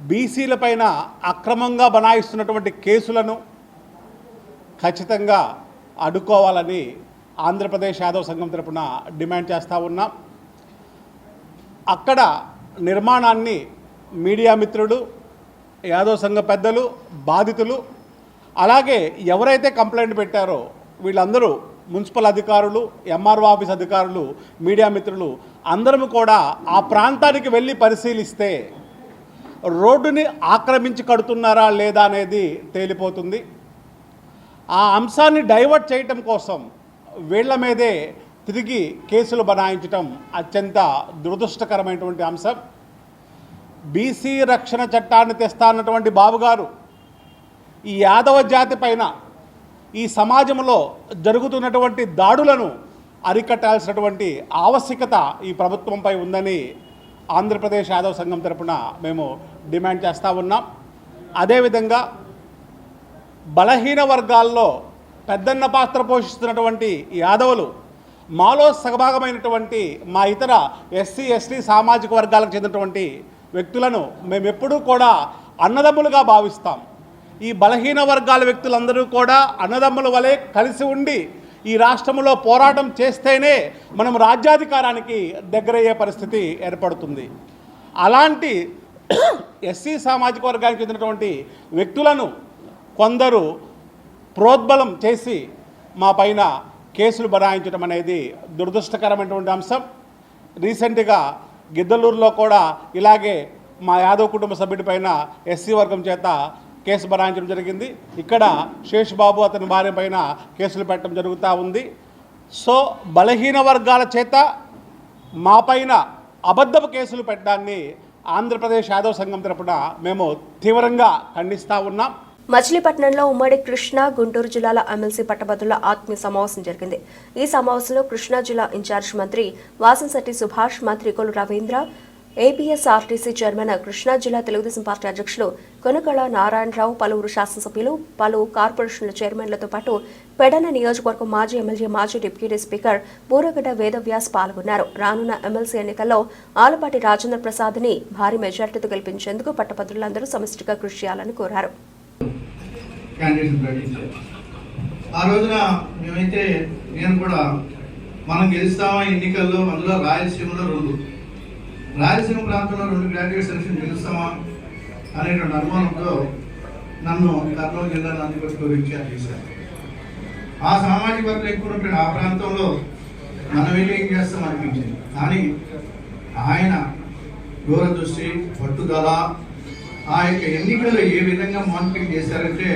బీసీలపైన అక్రమంగా బనాయిస్తున్నటువంటి కేసులను ఖచ్చితంగా అడ్డుకోవాలని ఆంధ్రప్రదేశ్ యాదవ్ సంఘం తరపున డిమాండ్ చేస్తూ ఉన్నాం. అక్కడ నిర్మాణాన్ని మీడియా మిత్రులు, యాదవ్ సంఘ పెద్దలు, బాధితులు, అలాగే ఎవరైతే కంప్లైంట్ పెట్టారో వీళ్ళందరూ మున్సిపల్ అధికారులు, ఎంఆర్ఓ ఆఫీస్ అధికారులు, మీడియా మిత్రులు అందరం కూడా ఆ ప్రాంతానికి వెళ్ళి పరిశీలిస్తే రోడ్డుని ఆక్రమించి కడుతున్నారా లేదా అనేది తేలిపోతుంది. ఆ అంశాన్ని డైవర్ట్ చేయటం కోసం వీళ్ల మీదే తిరిగి కేసులు బనాయించటం అత్యంత దురదృష్టకరమైనటువంటి అంశం. బీసీ రక్షణ చట్టాన్ని తెస్తానటువంటి బాబుగారు ఈ యాదవ జాతి పైన, ఈ సమాజంలో జరుగుతున్నటువంటి దాడులను అరికట్టాల్సినటువంటి ఆవశ్యకత ఈ ప్రభుత్వంపై ఉందని ఆంధ్రప్రదేశ్ యాదవ సంఘం తరపున మేము డిమాండ్ చేస్తూ ఉన్నాం. అదేవిధంగా బలహీన వర్గాల్లో పెద్దన్న పాత్ర పోషిస్తున్నటువంటి యాదవులు, మాలో సగభాగమైనటువంటి మా ఇతర ఎస్సీ ఎస్టీ సామాజిక వర్గాలకు చెందినటువంటి వ్యక్తులను మేము ఎప్పుడూ కూడా అన్నదమ్ములుగా భావిస్తాం. ఈ బలహీన వర్గాల వ్యక్తులందరూ కూడా అన్నదమ్ముల వలె కలిసి ఉండి ఈ రాష్ట్రంలో పోరాటం చేస్తేనే మనం రాజ్యాధికారానికి దగ్గరయ్యే పరిస్థితి ఏర్పడుతుంది. అలాంటి ఎస్సీ సామాజిక వర్గానికి చెందినటువంటి వ్యక్తులను కొందరు ప్రోద్బలం చేసి మా పైన కేసులు బనాయించడం అనేది దురదృష్టకరమైనటువంటి అంశం. రీసెంట్గా గిద్దలూరులో కూడా ఇలాగే మా యాదవ్ కుటుంబ సభ్యుడిపైన ఎస్సీ వర్గం చేత కేసు బనాయించడం జరిగింది. ఇక్కడ శేష్ బాబు అతని భార్య పైన కేసులు పెట్టడం జరుగుతూ ఉంది. సో బలహీన వర్గాల చేత మా పైన అబద్ధపు కేసులు పెట్టడాన్ని ఆంధ్రప్రదేశ్ యాదవ్ సంఘం తరపున మేము తీవ్రంగా ఖండిస్తూ ఉన్నాం. మచిలీపట్నంలో ఉమ్మడి కృష్ణా, గుంటూరు జిల్లాల ఎమ్మెల్సీ పట్టభద్రుల ఆత్మీయ సమావేశం జరిగింది. ఈ సమావేశంలో కృష్ణా జిల్లా ఇన్ఛార్జ్ మంత్రి వాసంశెట్టి సుభాష్, మంత్రి కొల్లు రవీంద్ర, ఏపీఎస్ఆర్టీసీ చైర్మన్, కృష్ణా జిల్లా తెలుగుదేశం పార్టీ అధ్యక్షులు కొనకళ నారాయణరావు, పలువురు శాసనసభ్యులు, పలు కార్పొరేషన్ల చైర్మన్లతో పాటు పెడన నియోజకవర్గం మాజీ ఎమ్మెల్యే, మాజీ డిప్యూటీ స్పీకర్ బూరగడ్డ వేదవ్యాస్ పాల్గొన్నారు. రానున్న ఎమ్మెల్సీ ఎన్నికల్లో ఆలపాటి రాజేంద్ర ప్రసాద్ని భారీ మెజార్టీతో గెలిపించేందుకు పట్టభద్రులందరూ సమిష్టిగా కృషి చేయాలని కోరారు. ఆ రోజున మేమైతే నేను కూడా మనం గెలుస్తామా ఎన్నికల్లో, అందులో రాయలసీమ ప్రాంతంలో 2 గ్రాడ్యుయేట్ సెలక్షన్ గెలుస్తామా అనేటువంటి అనుమానంతో నన్ను కర్నూలు జిల్లా నందికొట్టుకు ఇన్ఛార్జ్ చేశారు. ఆ సామాజిక వర్గం ఎక్కువ ఉంటాడు ఆ ప్రాంతంలో, మనం వెళ్ళి ఏం చేస్తాం అనిపించింది. కానీ ఆయన దూరదృష్టి, పట్టుదల, ఆ యొక్క ఎన్నికల్లో ఏ విధంగా మానిటరింగ్ చేశారంటే,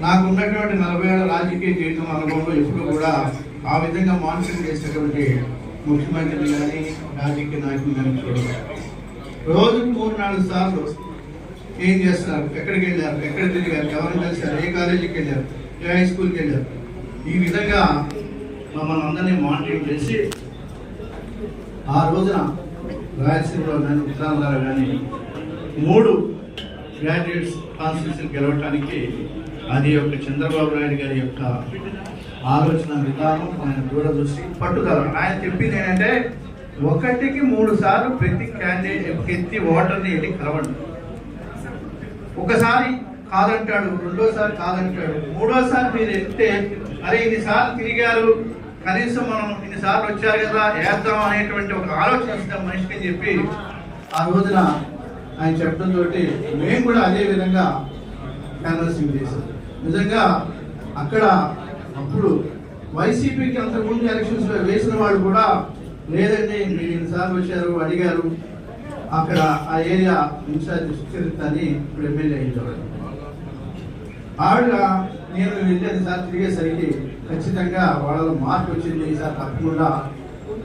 నాకు ఉన్నటువంటి 40 ఏళ్ల రాజకీయ జీవితం అనుభవంలో ఎప్పుడు కూడా ఆ విధంగా మానిటరింగ్ చేసేటువంటి ముఖ్యమంత్రి కానీ రాజకీయ నాయకులు కానీ చూడాలి. రోజుకు 3-4 సార్లు ఏం చేస్తున్నారు, ఎక్కడికి వెళ్ళారు, ఎక్కడ తిరిగారు, ఎవరిని కలిసారు, ఏ కాలేజీకి వెళ్ళారు, ఏ హై స్కూల్కి వెళ్ళారు, ఈ విధంగా మమ్మల్ని అందరినీ మానిటరింగ్ చేసి ఆ రోజున రాయలసీమలో కానీ ఉత్తరాంధ్రలో కానీ 3 గ్రాడ్యుయేట్స్ కాన్స్టిట్యూషన్ గెలవటానికి అది యొక్క చంద్రబాబు నాయుడు గారి యొక్క ఆలోచన విధానం, ఆయన దూరదృష్టి, పట్టుదల. ఆయన చెప్పింది ఏంటంటే 1కి 3 సార్లు ప్రతి క్యాండిడేట్ ప్రతి ఓటర్ని వెళ్ళి కలవండి. ఒకసారి కాదంటాడు, రెండోసారి కాదంటాడు, మూడోసారి మీరు వెళ్తే అరే ఇన్నిసార్లు తిరిగారు, కనీసం మనం ఇన్నిసార్లు వచ్చారు కదా వేద్దాం అనేటువంటి ఒక ఆలోచన వస్తాం మనిషికి అని చెప్పి ఆ రోజున ఆయన చెప్పడంతో మేము కూడా అదే విధంగా క్యాన్వాసింగ్ చేశాం. నిజంగా అక్కడ అప్పుడు వైసీపీకి అంతకుముందు ఎలక్షన్స్ లో వేసిన వాళ్ళు కూడా లేదండి మీరు ఎన్నిసార్లు వచ్చారు అడిగారు, అక్కడ ఆ ఏరియా ఇన్ఛార్జ్ సుచరితని ఇప్పుడు ఎమ్మెల్యే అయ్యారు. ఆవిడ నేను వెళ్ళేది సార్ తిరిగేసరికి ఖచ్చితంగా వాళ్ళలో మార్పు వచ్చింది సార్, తప్పకుండా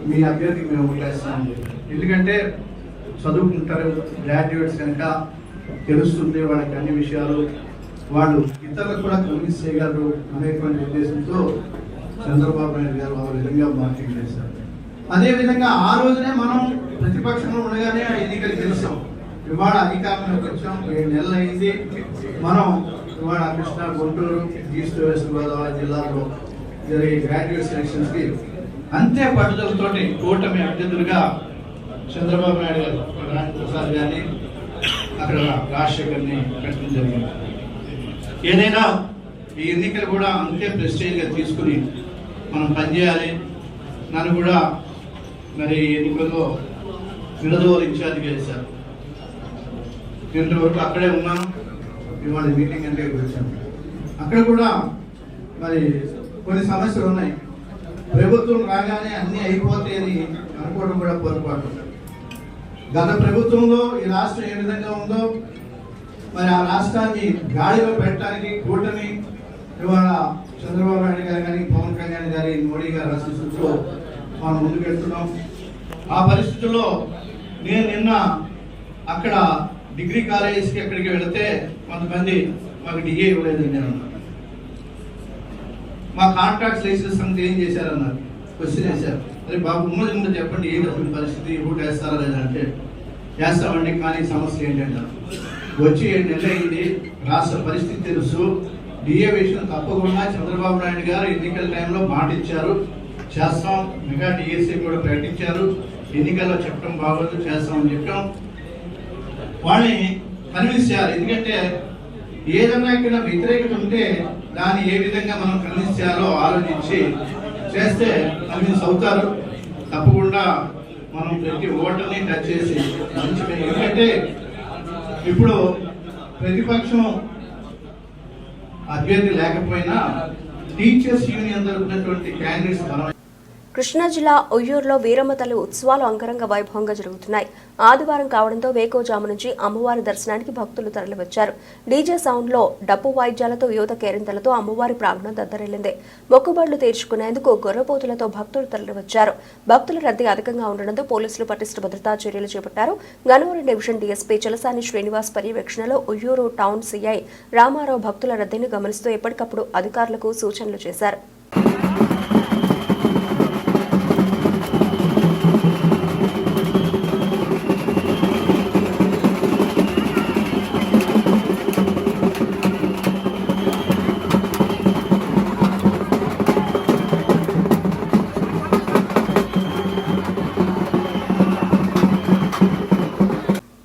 మీ అభ్యర్థికి మేము ఓటేస్తాం. ఎందుకంటే చదువుకుంటారు గ్రాడ్యుయేట్స్ కనుక తెలుస్తుంది వాళ్ళకి అన్ని విషయాలు, వాళ్ళు ఇతరులకు కూడా కన్విన్స్ చేయగలరు అనేటువంటి ఉద్దేశంతో చంద్రబాబు నాయుడు గారు ఆ విధంగా మార్కెట్ చేశారు. అదేవిధంగా ఆ రోజునే మనం ప్రతిపక్షంలో ఉండగానే ఎన్నికలు గెలిచాం. ఇవాళ అధికారంలోకి వచ్చాం, 7 నెలలు అయింది. మనం ఇవాళ కృష్ణా, గుంటూరు, ఈస్ట్ వెస్ట్ గోదావరి జిల్లాలో జరిగే గ్రాడ్యుయేట్ సెలక్షన్స్ కి అంతే పట్టుదలతోటి కూటమి అభ్యర్థులుగా చంద్రబాబు నాయుడు గారు, రాజేంద్ర ప్రసాద్ గారిని, అక్కడ రాజశేఖర్ని పెట్టడం జరిగింది. ఏదైనా ఈ ఎన్నికలు కూడా అంతే ప్రెస్టేజ్గా తీసుకుని మనం పనిచేయాలి. నన్ను కూడా మరి ఎన్నికల్లో నిడదవోలు ఇన్ఛార్జ్ చేశారు. నిన్నటి వరకు అక్కడే ఉన్నాను. ఇవాళ మీటింగ్ అంటే వచ్చాను. అక్కడ కూడా మరి కొన్ని సమస్యలు ఉన్నాయి. ప్రభుత్వం రాగానే అన్నీ అయిపోతాయని అనుకోవడం కూడా పొరపాటు. గత ప్రభుత్వంలో ఈ రాష్ట్రం ఏ విధంగా ఉందో మరి ఆ రాష్ట్రాన్ని గాడిలో పెట్టడానికి కూటమి ఇవాళ చంద్రబాబు నాయుడు గారు కానీ, పవన్ కళ్యాణ్ గారి, మోడీ గారి ఆశీస్సులతో మనం ముందుకెళ్తున్నాం. ఆ పరిస్థితుల్లో నేను నిన్న అక్కడ డిగ్రీ కాలేజెస్కి ఎక్కడికి వెళితే కొంతమంది మాకు డిఏ ఇవ్వలేదండి అన్నారు. మా కాంట్రాక్ట్స్ లైసెన్స్ సంగతి ఏం చేశారన్నారు. క్వశ్చన్ వేశారు. అరే బాబు ఉన్నది ముందు చెప్పండి, ఏంటి అసలు పరిస్థితి, ఓటు వేస్తారా లేదంటే వేస్తామండి కానీ సమస్య ఏంటంటారు. వచ్చి 7 నెలలు అయింది, రాష్ట్ర పరిస్థితి తెలుసు, డిఏ విషయం తప్పకుండా చంద్రబాబు నాయుడు గారు ఎన్నికల టైంలో మాట ఇచ్చారు, చేస్తాం, మెగా డిఎస్సీ కూడా ప్రకటించారు, ఎన్నికల్లో చెప్పడం బాగోదు, చేస్తామని చెప్పాం. వాళ్ళని కన్విన్స్ చేయాలి. ఎందుకంటే ఏదన్నా ఇక్కడ వ్యతిరేకత ఉంటే దాన్ని ఏ విధంగా మనం కన్విన్స్ చేయాలో ఆలోచించి చేస్తే కన్విన్స్ అవుతారు. తప్పకుండా మనం ప్రతి ఓటర్ని టచ్ చేసి మంచిగా, ఎందుకంటే ఇప్పుడు ప్రతిపక్షం అభ్యర్థి లేకపోయినా టీచర్స్ యూనియన్ జరుగుతున్నటువంటి క్యాండిడేట్స్ బలమైన. కృష్ణా జిల్లా ఉయ్యూరులో వీరమ్మ తల్లి ఉత్సవాలు అంగరంగ వైభవంగా జరుగుతున్నాయి. ఆదివారం కావడంతో వేకోజాము నుంచి అమ్మవారి దర్శనానికి భక్తులు తరలివచ్చారు. డీజే సౌండ్ లో డప్పు వాయిద్యాలతో యువత కేరింతలతో అమ్మవారి ప్రాంగణం దద్దరిల్లింది. మొక్కుబడులు తీర్చుకునేందుకు గొర్రెపోతులతో భక్తులు తరలివచ్చారు. భక్తుల రద్దీ అధికంగా ఉండడంతో పోలీసులు పటిష్ట భద్రతా చర్యలు చేపట్టారు. గన్నవరం డివిజన్ డీఎస్పీ చలసాని శ్రీనివాస్ పర్యవేక్షణలో ఉయ్యూరు టౌన్ సీఐ రామారావు భక్తుల రద్దీని గమనిస్తూ ఎప్పటికప్పుడు అధికారులకు సూచనలు చేశారు.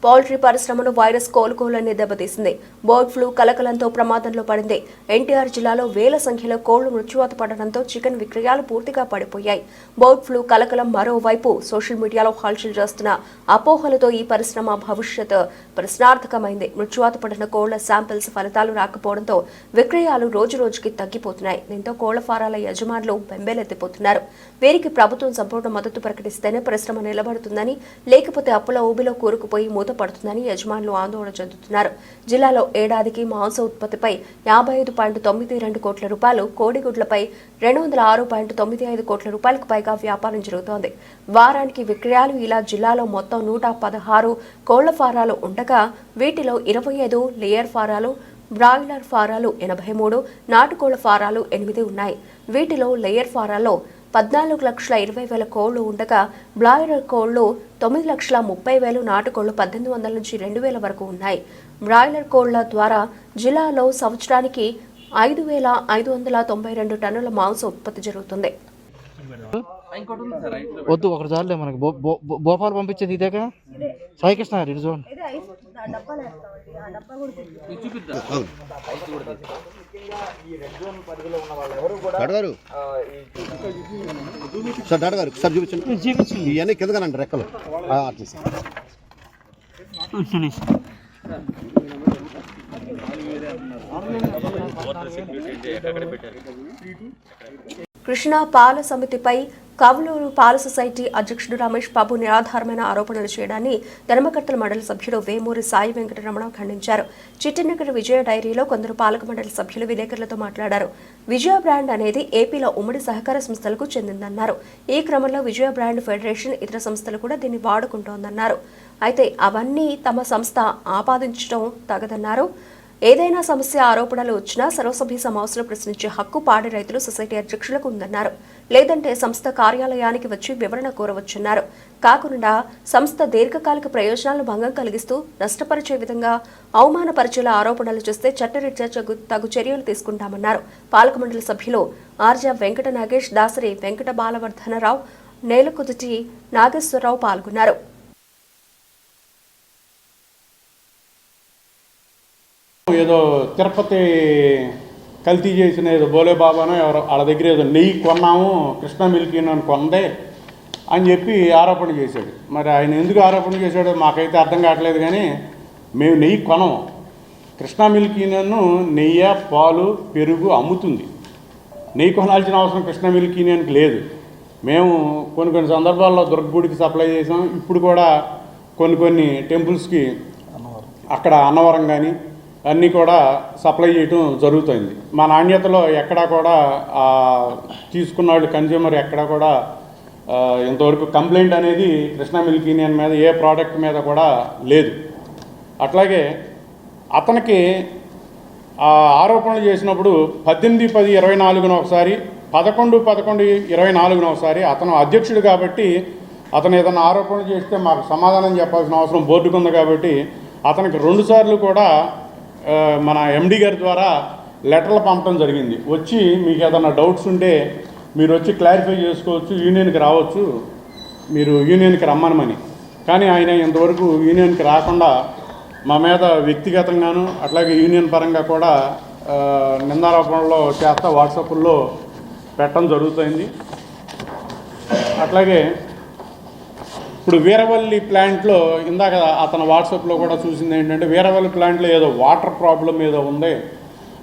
పౌల్ట్రీ పరిశ్రమను వైరస్ కోలుకోలని దెబ్బతీసింది. బర్డ్ ఫ్లూ కలకలంతో ప్రమాదంలో పడింది. ఎన్టీఆర్ జిల్లాలో వేల సంఖ్యలో కోళ్లు మృత్యువాత పడడంతో చికెన్ విక్రయాలు పూర్తిగా పడిపోయాయి. బర్డ్ ఫ్లూ కలకలం మరోవైపు సోషల్ మీడియాలో హల్చల్ చేస్తున్న అపోహలతో ఈ పరిశ్రమ భవిష్యత్ ప్రశ్నార్థకమైంది. మృత్యువాత పడిన కోళ్ల శాంపిల్స్ ఫలితాలు రాకపోవడంతో విక్రయాలు రోజురోజుకి తగ్గిపోతున్నాయి. దీంతో కోళ్ల ఫారాల యజమానులు బెంబేలెత్తిపోతున్నారు. వీరికి ప్రభుత్వం సంపూర్ణ మద్దతు ప్రకటిస్తేనే పరిశ్రమ నిలబడుతుందని, లేకపోతే అప్పుల ఊబిలో కూరుకుపోయి పడుతుందని యజమానులు ఆందోళన చెందుతున్నారు. జిల్లాలో ఏడాదికి మాంస ఉత్పత్తిపై 55.92 కోట్ల రూపాయలు, కోడిగుడ్లపై 206.95 కోట్ల రూపాయలకు పైగా వ్యాపారం జరుగుతోంది. వారానికి విక్రయాలు ఇలా జిల్లాలో మొత్తం 116 కోళ్ల ఫారాలు ఉండగా వీటిలో 25 లేయర్ ఫారాలు, బ్రాయిలర్ ఫారాలు 83, నాటుకోళ్ల ఫారాలు 8 ఉన్నాయి. వీటిలో లేయర్ ఫారాల్లో 14,20,000 కోళ్లు ఉండగా బ్రాయిలర్ కోళ్లు 9,30,000, నాటుకోళ్లు 1,800 నుంచి 2,000 వరకు ఉన్నాయి. బ్రాయిలర్ కోళ్ల ద్వారా జిల్లాలో సంవత్సరానికి 5,592 టన్నుల మాంసం ఉత్పత్తి జరుగుతుంది. వద్దు ఒకటి చాలే మనకి భోపాల్ పంపించేది ఇదేగా సాయికృష్ణ ఇటు చూడండి. సార్ చూపించండి. ఇవన్నీ కిందగానండి రెక్కలు. కృష్ణా పాల సమితిపై కవులూరు పాల సొసైటీ అధ్యక్షుడు రమేష్ బాబు నిరాధారమైన ఆరోపణలు చేయడాన్ని ధర్మకర్తల మండలి సభ్యుడు వేమూరి సాయి వెంకటరమణ ఖండించారు. చిట్టనగర్ విజయ డైరీలో కొందరు పాలక మండలి సభ్యులు విలేకరులతో మాట్లాడారు. విజయ బ్రాండ్ అనేది ఏపీలో ఉమ్మడి సహకార సంస్థలకు చెందిందన్నారు. ఈ క్రమంలో విజయ బ్రాండ్ ఫెడరేషన్ ఇతర సంస్థలు కూడా దీన్ని వాడుకుంటోందన్నారు. అయితే అవన్నీ తమ సంస్థ ఆపాదించడం తగదన్నారు. ఏదైనా సమస్య ఆరోపణలు వచ్చినా సర్వసభ్య సమావేశంలో ప్రశ్నించే హక్కు పాడి రైతులు సొసైటీ అధ్యక్షులకు ఉందన్నారు. లేదంటే సంస్థ కార్యాలయానికి వచ్చి వివరణ కోరవచ్చన్నారు. కాకుండా సంస్థ దీర్ఘకాలిక ప్రయోజనాలను భంగం కలిగిస్తూ నష్టపరిచే విధంగా అవమానపరిచేలా ఆరోపణలు చేస్తే చట్టరీత్యా తగు చర్యలు తీసుకుంటామన్నారు. పాలక మండలి సభ్యులు ఆర్జా వెంకట నాగేష్, దాసరి వెంకట బాలవర్ధనరావు, నేలకుదుటి నాగేశ్వరరావు పాల్గొన్నారు. ఏదో తిరుపతి కల్తీ చేసిన ఏదో బోలే బాబానో ఎవరో వాళ్ళ దగ్గర ఏదో నెయ్యి కొన్నాము, కృష్ణా మిల్క్ అని కొందే అని చెప్పి ఆరోపణ చేశాడు. మరి ఆయన ఎందుకు ఆరోపణ చేశాడో మాకైతే అర్థం కావట్లేదు. కానీ మేము నెయ్యి కొనము. కృష్ణా మిల్క్ యూనియన్ నెయ్యి, పాలు, పెరుగు అమ్ముతుంది. నెయ్యి కొనాల్సిన అవసరం కృష్ణా మిల్క్ యూనియన్కి లేదు. మేము కొన్ని సందర్భాల్లో దుర్గగుడికి సప్లై చేసాం. ఇప్పుడు కూడా కొన్ని టెంపుల్స్కి అక్కడ అన్నవరం కానీ అన్నీ కూడా సప్లై చేయడం జరుగుతుంది. మా నాణ్యతలో ఎక్కడా కూడా తీసుకున్న వాళ్ళు కన్జ్యూమర్ ఎక్కడా కూడా ఇంతవరకు కంప్లైంట్ అనేది కృష్ణా మిల్క్ యూనియన్ మీద ఏ ప్రోడక్ట్ మీద కూడా లేదు. అట్లాగే అతనికి ఆరోపణలు చేసినప్పుడు 18/10/24 ఒకసారి, 11/11/24 ఒకసారి, అతను అధ్యక్షుడు కాబట్టి అతను ఏదైనా ఆరోపణలు చేస్తే మాకు సమాధానం చెప్పాల్సిన అవసరం బోర్డుకు ఉంది కాబట్టి అతనికి 2 సార్లు కూడా మన ఎండి గారి ద్వారా లెటర్లు పంపడం జరిగింది. వచ్చి మీకు ఏదైనా డౌట్స్ ఉంటే మీరు వచ్చి క్లారిఫై చేసుకోవచ్చు, యూనియన్కి రావచ్చు, మీరు యూనియన్కి రమ్మనమని. కానీ ఆయన ఇంతవరకు యూనియన్కి రాకుండా మా మీద వ్యక్తిగతంగాను అట్లాగే యూనియన్ పరంగా కూడా నిందారోపణలో చేస్తా వాట్సాప్లో పెట్టడం జరుగుతుంది. అట్లాగే ఇప్పుడు వీరవల్లి ప్లాంట్లో ఇందాక అతను వాట్సాప్లో కూడా చూసింది ఏంటంటే వీరవల్లి ప్లాంట్లో ఏదో వాటర్ ప్రాబ్లం ఏదో ఉంది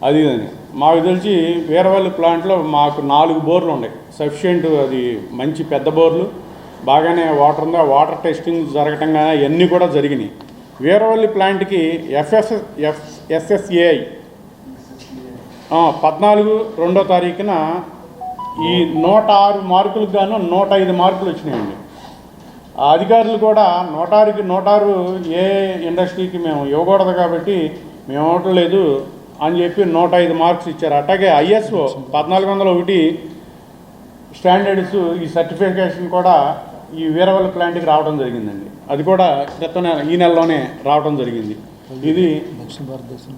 అది అని. మాకు తెలిసి వీరవల్లి ప్లాంట్లో మాకు 4 బోర్లు ఉన్నాయి సఫిషియెంట్, అది మంచి పెద్ద బోర్లు, బాగానే వాటర్ ఉంది. వాటర్ టెస్టింగ్ జరగటం కానీ అవన్నీ కూడా జరిగినాయి. వీరవల్లి ప్లాంట్కి FSSAI 14/2 ఈ 106 మార్కులకు గాను 105 మార్కులు వచ్చినాయండి. ఆ అధికారులు కూడా 106 ఏ ఇండస్ట్రీకి మేము ఇవ్వకూడదు కాబట్టి మేము ఇవ్వటం లేదు అని చెప్పి 105 మార్క్స్ ఇచ్చారు. అట్లాగే ISO 1401 స్టాండర్డ్స్ ఈ సర్టిఫికేషన్ కూడా ఈ వీరవల్లి ప్లాంట్కి రావడం జరిగిందండి. అది కూడా క్రితం ఈ నెలలోనే రావడం జరిగింది. ఇది దక్షిణ భారతదేశం.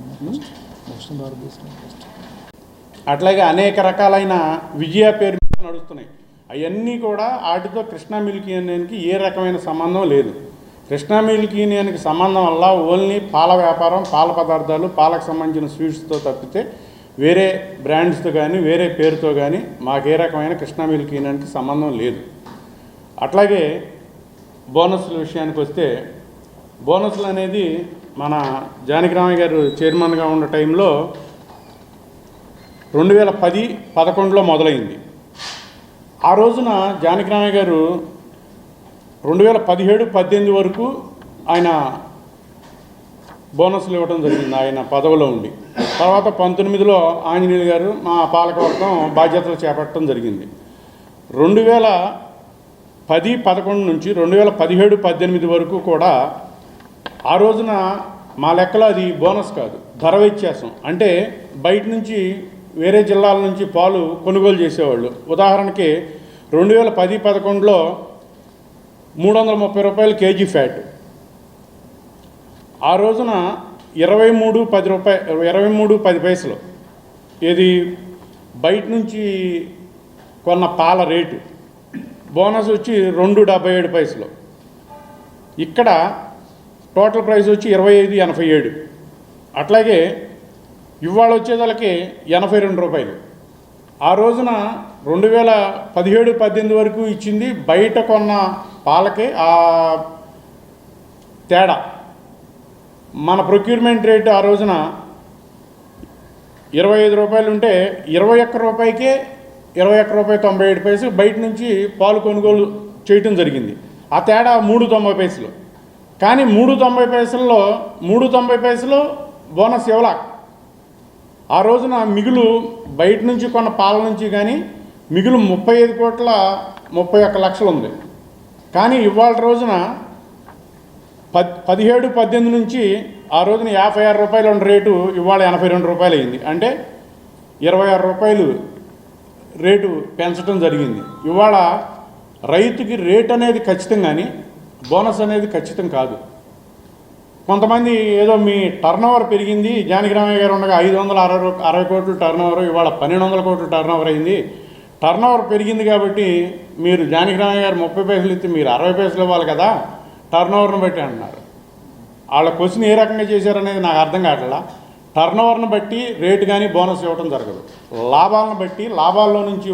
అట్లాగే అనేక రకాలైన విజయ పేరు మీద నడుస్తున్నాయి. అవన్నీ కూడా వాటితో కృష్ణా మిల్క్ యూనియన్కి ఏ రకమైన సంబంధం లేదు. కృష్ణా మిల్క్ యూనియన్కి సంబంధం వల్ల ఓన్లీ పాల వ్యాపారం, పాల పదార్థాలు, పాలకు సంబంధించిన స్వీట్స్తో తప్పితే వేరే బ్రాండ్స్తో కానీ వేరే పేరుతో కానీ మాకు ఏ రకమైన కృష్ణా మిల్క్ యూనియన్కి సంబంధం లేదు. అట్లాగే బోనస్ల విషయానికి వస్తే బోనస్లు అనేది మన జానకిరామయ్య గారు చైర్మన్గా ఉన్న టైంలో 2010-11లో మొదలైంది. ఆ రోజున జానకిరామయ్య గారు 2017-18 వరకు ఆయన బోనస్లు ఇవ్వడం జరిగింది ఆయన పదవిలో ఉండి. తర్వాత 19లో ఆంజనేయులు గారు మా పాలకవర్గం బాధ్యతలు చేపట్టడం జరిగింది. 2010-11 నుంచి 2017-18 వరకు కూడా ఆ రోజున మా లెక్కలో అది బోనస్ కాదు, ధర వ్యత్యాసం. అంటే బయట నుంచి వేరే జిల్లాల నుంచి పాలు కొనుగోలు చేసేవాళ్ళు. ఉదాహరణకి 2010-11లో 330 రూపాయలు కేజీ ఫ్యాట్, ఆ రోజున 23.10 ఇది బయట నుంచి కొన్న పాల రేటు. బోనస్ వచ్చి 2.77. ఇక్కడ టోటల్ ప్రైస్ వచ్చి 25.87. అట్లాగే ఇవాళ వచ్చేదానికి 82 రూపాయలు. ఆ రోజున 2017-18 వరకు ఇచ్చింది బయట కొన్న పాలకే ఆ తేడా. మన ప్రొక్యూర్మెంట్ రేటు ఆ రోజున 25 రూపాయలు ఉంటే 21 రూపాయికే 21 రూపాయి 97 బయట నుంచి పాలు కొనుగోలు చేయటం జరిగింది. ఆ తేడా 3.90. కానీ 3.90లో 3.90 బోనస్ ఇవ్వలా. ఆ రోజున మిగులు బయట నుంచి కొన్న పాల నుంచి కానీ మిగులు 35.31 లక్షలు ఉంది. కానీ ఇవాళ రోజున 17-18 నుంచి ఆ రోజున 56 రూపాయలు ఉన్న రేటు ఇవాళ 82 రూపాయలు అయింది. అంటే 26 రూపాయలు రేటు పెంచడం జరిగింది. ఇవాళ రైతుకి రేట్ అనేది ఖచ్చితం కానీ బోనస్ అనేది ఖచ్చితం కాదు. కొంతమంది ఏదో మీ టర్నోవర్ పెరిగింది, జానకిరామయ్య గారు ఉండగా 560 కోట్లు టర్నోవర్, ఇవాళ 1200 కోట్లు టర్నోవర్ అయింది, టర్నోవర్ పెరిగింది కాబట్టి మీరు జానకిరామయ్య గారు 30 పైసలు ఇస్తే మీరు 60 పైసలు ఇవ్వాలి కదా టర్నోవర్ను బట్టి అంటున్నారు. వాళ్ళ క్వశ్చన్ ఏ రకంగా చేశారనేది నాకు అర్థం కావట్లా. టర్నోవర్ను బట్టి రేటు కానీ బోనస్ ఇవ్వడం జరగదు. లాభాలను బట్టి లాభాల్లో నుంచి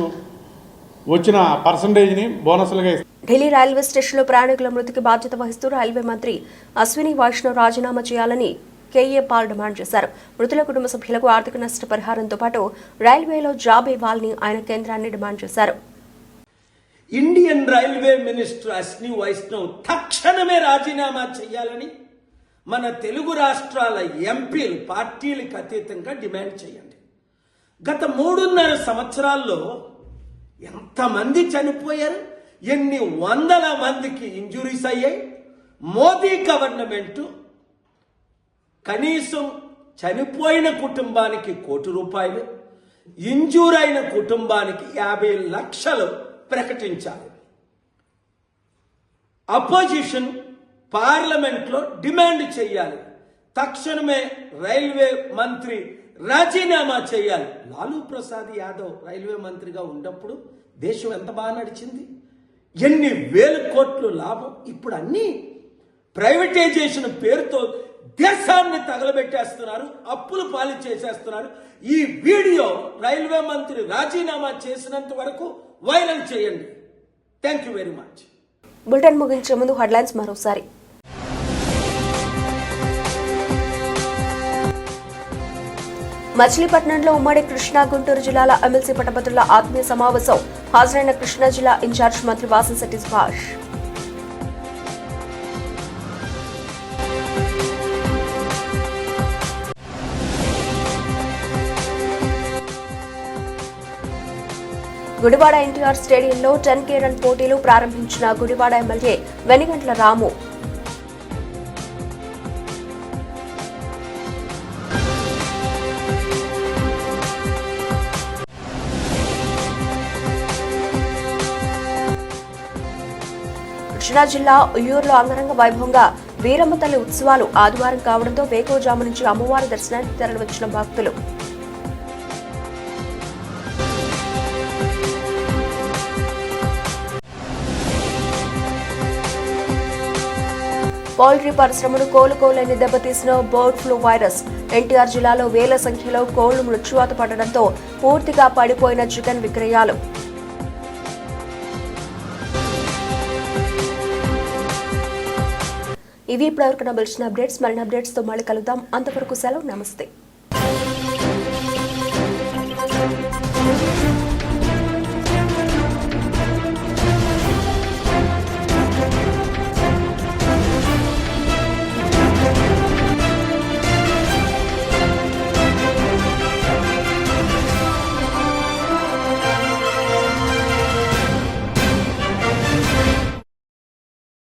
వచ్చిన పర్సంటేజ్ని బోనస్లుగా ఢిల్లీ రైల్వే స్టేషన్లో ప్రయాణికుల మృతికి బాధ్యత వహిస్తూ రైల్వే మంత్రి అశ్విని వైష్ణవ్ రాజీనామా చేయాలని కేఏ పాల్ డిమాండ్ చేశారు. మృతుల కుటుంబ సభ్యులకు ఆర్థిక నష్టపరిహారంతో పాటు రైల్వేలో జాబ్ ఇవ్వాలని ఆయన కేంద్రాన్ని డిమాండ్ చేశారు. Indian railway minister Ashwini Vaishnaw తక్షణమే రాజీనామా చేయాలని మన తెలుగు రాష్ట్రాల ఎంపీలు పార్టీలకు అతీతంగా డిమాండ్ చేయండి. గత 3.5 సంవత్సరాల్లో ఎంతమంది చనిపోయారు, ఎన్ని వందల మందికి ఇంజురీస్ అయ్యాయి. మోదీ గవర్నమెంట్ కనీసం చనిపోయిన కుటుంబానికి ₹1,00,00,000, ఇంజూర్ అయిన కుటుంబానికి 50 లక్షలు ప్రకటించాలి. అపోజిషన్ పార్లమెంట్లో డిమాండ్ చేయాలి. తక్షణమే రైల్వే మంత్రి రాజీనామా చేయాలి. లాలూ ప్రసాద్ యాదవ్ రైల్వే మంత్రిగా ఉన్నప్పుడు దేశం ఎంత బాగా నడిచింది, ఎన్ని వేల కోట్లు లాభం. ఇప్పుడు అన్ని ప్రైవేటైజేషన్ పేరుతో దేశాన్ని తగలబెట్టేస్తున్నారు, అప్పులు పాలు చేసేస్తున్నారు. ఈ వీడియో రైల్వే మంత్రి రాజీనామా చేసినంత వరకు వైరల్ చేయండి. Thank you very much. Bulletin ముగించే ముందు హెడ్లైన్స్ మరోసారి. మచిలీపట్నంలో ఉమ్మడి కృష్ణా గుంటూరు జిల్లాల ఎమ్మెల్సీ పట్టభద్రుల ఆత్మీయ సమావేశం. హాజరైన కృష్ణా జిల్లా ఇన్ఛార్జ్ మంత్రి వాసంశెట్టి సుభాష్. గుడివాడ ఎన్టీఆర్ స్టేడియంలో 10K రన్ పోటీలు ప్రారంభించిన గుడివాడ ఎమ్మెల్యే వెనిగంట్ల రాము. కృష్ణా జిల్లా ఉయ్యూరులో అంగరంగ వైభవంగా వీరమ్మ తల్లి ఉత్సవాలు ఆదివారం కావడంతో వేకువజాము నుంచి అమ్మవారి దర్శనానికి తరలివచ్చిన భక్తులు. పౌల్ట్రీ పరిశ్రమను కోలుకోలేని దెబ్బతీసిన బర్డ్ ఫ్లూ వైరస్. ఎన్టీఆర్ జిల్లాలో వేల సంఖ్యలో కోళ్లు మృత్యువాత పడడంతో పూర్తిగా పడిపోయిన చికెన్ విక్రయాలు. ఇవి ఇప్పటివరకు నా బులెటిన్ అప్డేట్స్. మరిన్ని అప్డేట్స్తో మళ్ళీ కలుద్దాం. అంతవరకు సెలవు. నమస్తే.